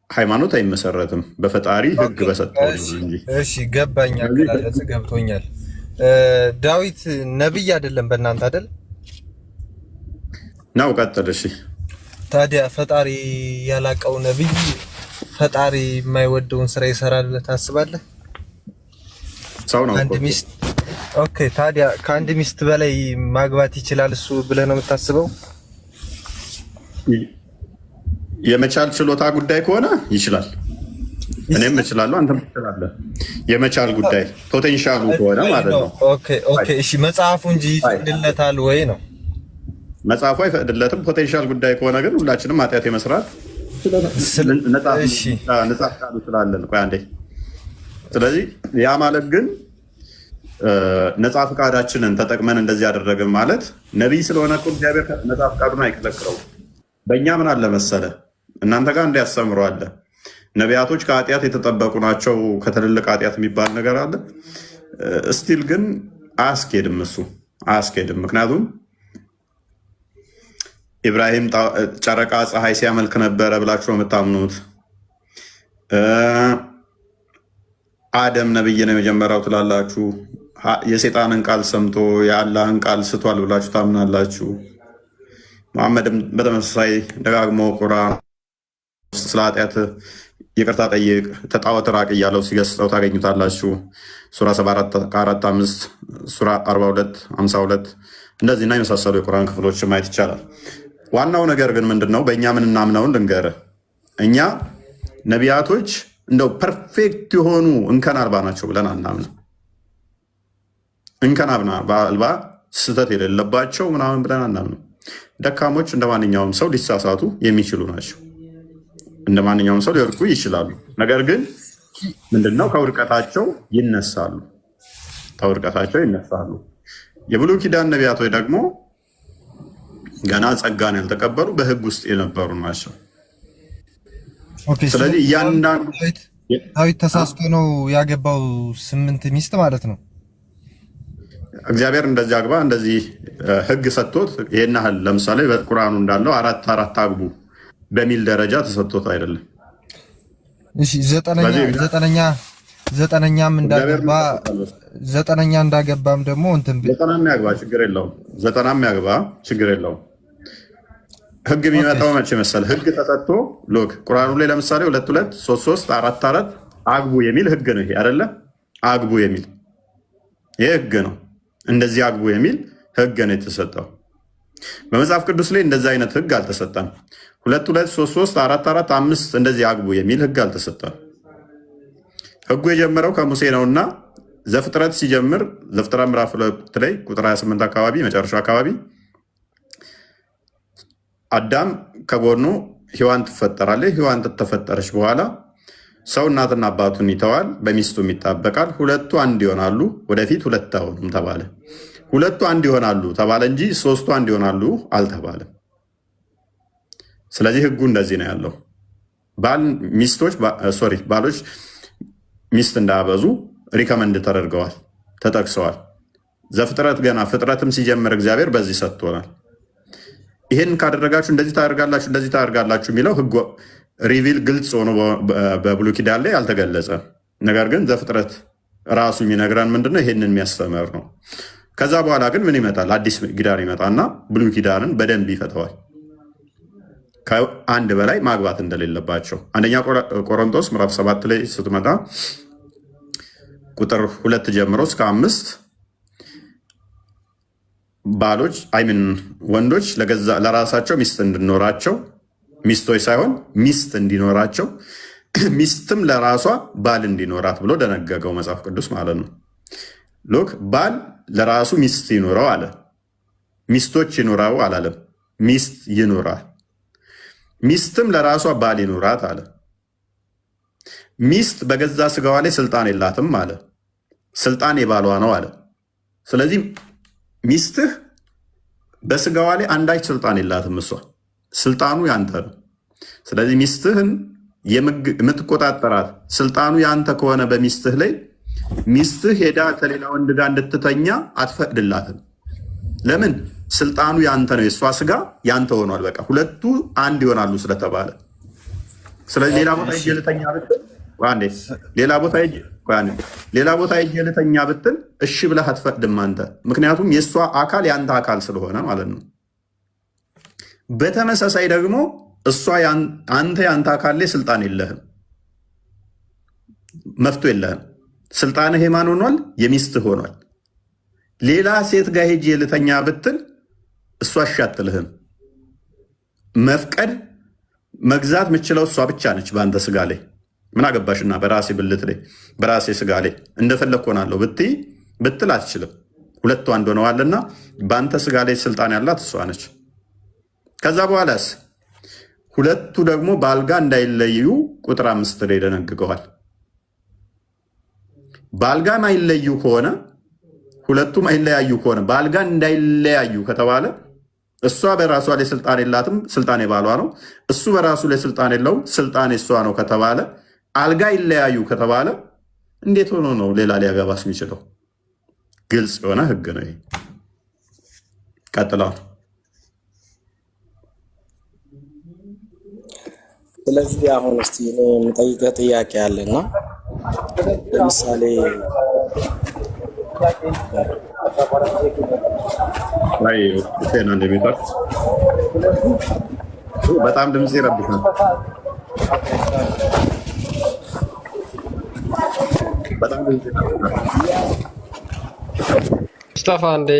ሃይማኖት አይመሰረትም፣ በፈጣሪ ሕግ በሰጠው እንጂ። እሺ ገባኝ፣ አገላለጽ ገብቶኛል። ዳዊት ነብይ አይደለም በእናንተ አይደል ነው? ቀጥል። እሺ ታዲያ ፈጣሪ ያላቀው ነብይ ፈጣሪ የማይወደውን ስራ ይሰራል ብለህ ታስባለህ? ሰው ነው አንድ ሚስት። ኦኬ ታዲያ ከአንድ ሚስት በላይ ማግባት ይችላል እሱ ብለህ ነው የምታስበው? የመቻል ችሎታ ጉዳይ ከሆነ ይችላል። እኔም እችላለሁ፣ አንተም ትችላለህ። የመቻል ጉዳይ ፖቴንሻሉ ከሆነ ማለት ነው። ኦኬ እሺ፣ መጽሐፉ እንጂ ይፈቅድለታል ወይ ነው? መጽሐፉ አይፈቅድለትም። ፖቴንሻል ጉዳይ ከሆነ ግን ሁላችንም ኃጢአት የመስራት ነጻ ፈቃዱ ስላለን። ቆይ አንዴ። ስለዚህ ያ ማለት ግን ነጻ ፈቃዳችንን ተጠቅመን እንደዚህ ያደረግን ማለት ነቢይ ስለሆነ እኮ እግዚአብሔር ነጻ ፈቃዱን አይከለክለውም። በእኛ ምን አለ መሰለ፣ እናንተ ጋር እንዲያስተምሩ አለ። ነቢያቶች ከኃጢአት የተጠበቁ ናቸው፣ ከትልልቅ ኃጢአት የሚባል ነገር አለ። እስቲል ግን አያስኬድም፣ እሱ አያስኬድም። ምክንያቱም ኢብራሂም ጨረቃ ፀሐይ ሲያመልክ ነበረ ብላችሁ ነው የምታምኑት። አደም ነብይ ነው የመጀመሪያው ትላላችሁ። የሴጣንን ቃል ሰምቶ የአላህን ቃል ስቷል ብላችሁ ታምናላችሁ። መሐመድም በተመሳሳይ ደጋግሞ ቁርአን ስለ ኃጢአት ይቅርታ ጠይቅ፣ ተጣወት፣ ራቅ እያለው ሲገስጸው ታገኙታላችሁ። ሱራ 74-5፣ ሱራ 42-52 እንደዚህና የመሳሰሉ የቁርአን ክፍሎች ማየት ይቻላል። ዋናው ነገር ግን ምንድነው? በእኛ ምን እናምነውን ልንገርህ። እኛ ነቢያቶች እንደው ፐርፌክት የሆኑ እንከን አልባ ናቸው ብለን አናምንም። እንከን አልባ ስህተት የሌለባቸው ምናምን ብለን አናምንም። ደካሞች እንደ ማንኛውም ሰው ሊሳሳቱ የሚችሉ ናቸው። እንደ ማንኛውም ሰው ሊወድቁ ይችላሉ። ነገር ግን ምንድነው ከውድቀታቸው ይነሳሉ። የብሉይ ኪዳን ነቢያቶች ደግሞ ገና ጸጋን ያልተቀበሉ በሕግ ውስጥ የነበሩ ናቸው። ስለዚህ እያንዳንዱ ዳዊት ተሳስቶ ነው ያገባው 8 ሚስት ማለት ነው። እግዚአብሔር እንደዚህ አግባ እንደዚህ ሕግ ሰጥቶት ይሄን ያህል ለምሳሌ በቁርአኑ እንዳለው 4 አግቡ በሚል ደረጃ ተሰጥቶት አይደለም። እሺ ዘጠነኛም እንዳገባም ደግሞ እንትን ዘጠናም ያግባ ችግር የለውም። ሕግ የሚመጣው መቼ መሰለህ? ሕግ ተሰጥቶ ሎክ ቁርአኑ ላይ ለምሳሌ 2 2 3 3 4 4 አግቡ የሚል ሕግ ነው። ይሄ አይደለ? አግቡ የሚል ይሄ ሕግ ነው። እንደዚህ አግቡ የሚል ሕግ ነው የተሰጠው። በመጽሐፍ ቅዱስ ላይ እንደዚህ አይነት ሕግ አልተሰጠም። 2 2 3 3 4 4 5 እንደዚህ አግቡ የሚል ሕግ አልተሰጠም። ሕጉ የጀመረው ከሙሴ ነውና ዘፍጥረት ሲጀምር ዘፍጥረት ምዕራፍ 2 ላይ ቁጥር 28 አካባቢ መጨረሻው አካባቢ አዳም ከጎኑ ሔዋን ትፈጠራለች። ሔዋን ተፈጠረች በኋላ ሰው እናትና አባቱን ይተዋል፣ በሚስቱም ይጣበቃል፣ ሁለቱ አንድ ይሆናሉ፣ ወደፊት ሁለት አይሆኑም ተባለ። ሁለቱ አንድ ይሆናሉ ተባለ እንጂ ሶስቱ አንድ ይሆናሉ አልተባለም። ስለዚህ ሕጉ እንደዚህ ነው ያለው። ባሎች ሚስት እንዳያበዙ ሪከመንድ ተደርገዋል፣ ተጠቅሰዋል። ዘፍጥረት ገና ፍጥረትም ሲጀምር እግዚአብሔር በዚህ ሰጥቶናል። ይህን ካደረጋችሁ እንደዚህ ታደርጋላችሁ የሚለው ሕጉ ሪቪል ግልጽ ሆኖ በብሉይ ኪዳን ላይ አልተገለጸ። ነገር ግን ዘፍጥረት ራሱ የሚነግረን ምንድነው? ይህንን የሚያስተምር ነው። ከዛ በኋላ ግን ምን ይመጣል? አዲስ ኪዳን ይመጣና ብሉይ ኪዳንን በደንብ ይፈተዋል። ከአንድ በላይ ማግባት እንደሌለባቸው አንደኛ ቆሮንቶስ ምዕራፍ 7 ላይ ስትመጣ ቁጥር 2 ጀምሮ እስከ 5 ባሎች ወንዶች ለራሳቸው ሚስት እንዲኖራቸው ሚስቶች ሳይሆን ሚስት እንዲኖራቸው ሚስትም ለራሷ ባል እንዲኖራት ብሎ ደነገገው መጽሐፍ ቅዱስ ማለት ነው። ሎክ ባል ለራሱ ሚስት ይኖረው አለ። ሚስቶች ይኖራው አላለም። ሚስት ይኖራል። ሚስትም ለራሷ ባል ይኖራት አለ። ሚስት በገዛ ስጋዋ ላይ ስልጣን የላትም አለ። ስልጣን የባሏ ነው አለ። ስለዚህ ሚስትህ በስጋዋ ላይ አንዳች ስልጣን የላትም። እሷ ስልጣኑ ያንተ ነው። ስለዚህ ሚስትህን የምትቆጣጠራት ስልጣኑ ያንተ ከሆነ በሚስትህ ላይ ሚስትህ ሄዳ ከሌላ ወንድ ጋር እንድትተኛ አትፈቅድላትም። ለምን? ስልጣኑ ያንተ ነው። የእሷ ስጋ ያንተ ሆኗል። በቃ ሁለቱ አንድ ይሆናሉ ስለተባለ። ስለዚህ ሌላ ቦታ ሄጄ ልተኛ ብትል ሌላ ቦታ ሄጄ ልተኛ ብትል እሺ ብለህ አትፈቅድም አንተ። ምክንያቱም የእሷ አካል ያንተ አካል ስለሆነ ማለት ነው። በተመሳሳይ ደግሞ እሷ አንተ ያንተ አካል ላይ ስልጣን የለህም፣ መፍቶ የለህም። ስልጣንህ የማን ሆኗል? የሚስትህ ሆኗል። ሌላ ሴት ጋር ሄጄ ልተኛ ብትል እሷ እሺ አትልህም። መፍቀድ መግዛት የምችለው እሷ ብቻ ነች በአንተ ስጋ ላይ። ምን አገባሽና በራሴ ብልት ላይ በራሴ ስጋ ላይ እንደፈለግ ሆናለሁ ብትል አትችልም። ሁለቱ አንድ ሆነዋልና በአንተ ስጋ ላይ ስልጣን ያላት እሷ ነች። ከዛ በኋላስ ሁለቱ ደግሞ በአልጋ እንዳይለዩ ቁጥር 5 ላይ ደነግገዋል። በአልጋ ማይለዩ ከሆነ ሁለቱም አይለያዩ ከሆነ በአልጋ እንዳይለያዩ ከተባለ እሷ በራሷ ላይ ስልጣን የላትም፣ ስልጣን የባሏ ነው። እሱ በራሱ ላይ ስልጣን የለውም፣ ስልጣን የሷ ነው ከተባለ አልጋ ይለያዩ ከተባለ እንዴት ሆኖ ነው ሌላ ሊያገባስ የሚችለው? ግልጽ የሆነ ሕግ ነው። ቀጥለዋል። ስለዚህ አሁን እስቲ የምጠይቀህ ጥያቄ አለና ለምሳሌ በጣም ድምፅ ይረብሻል። ሙስጠፋ እንዴ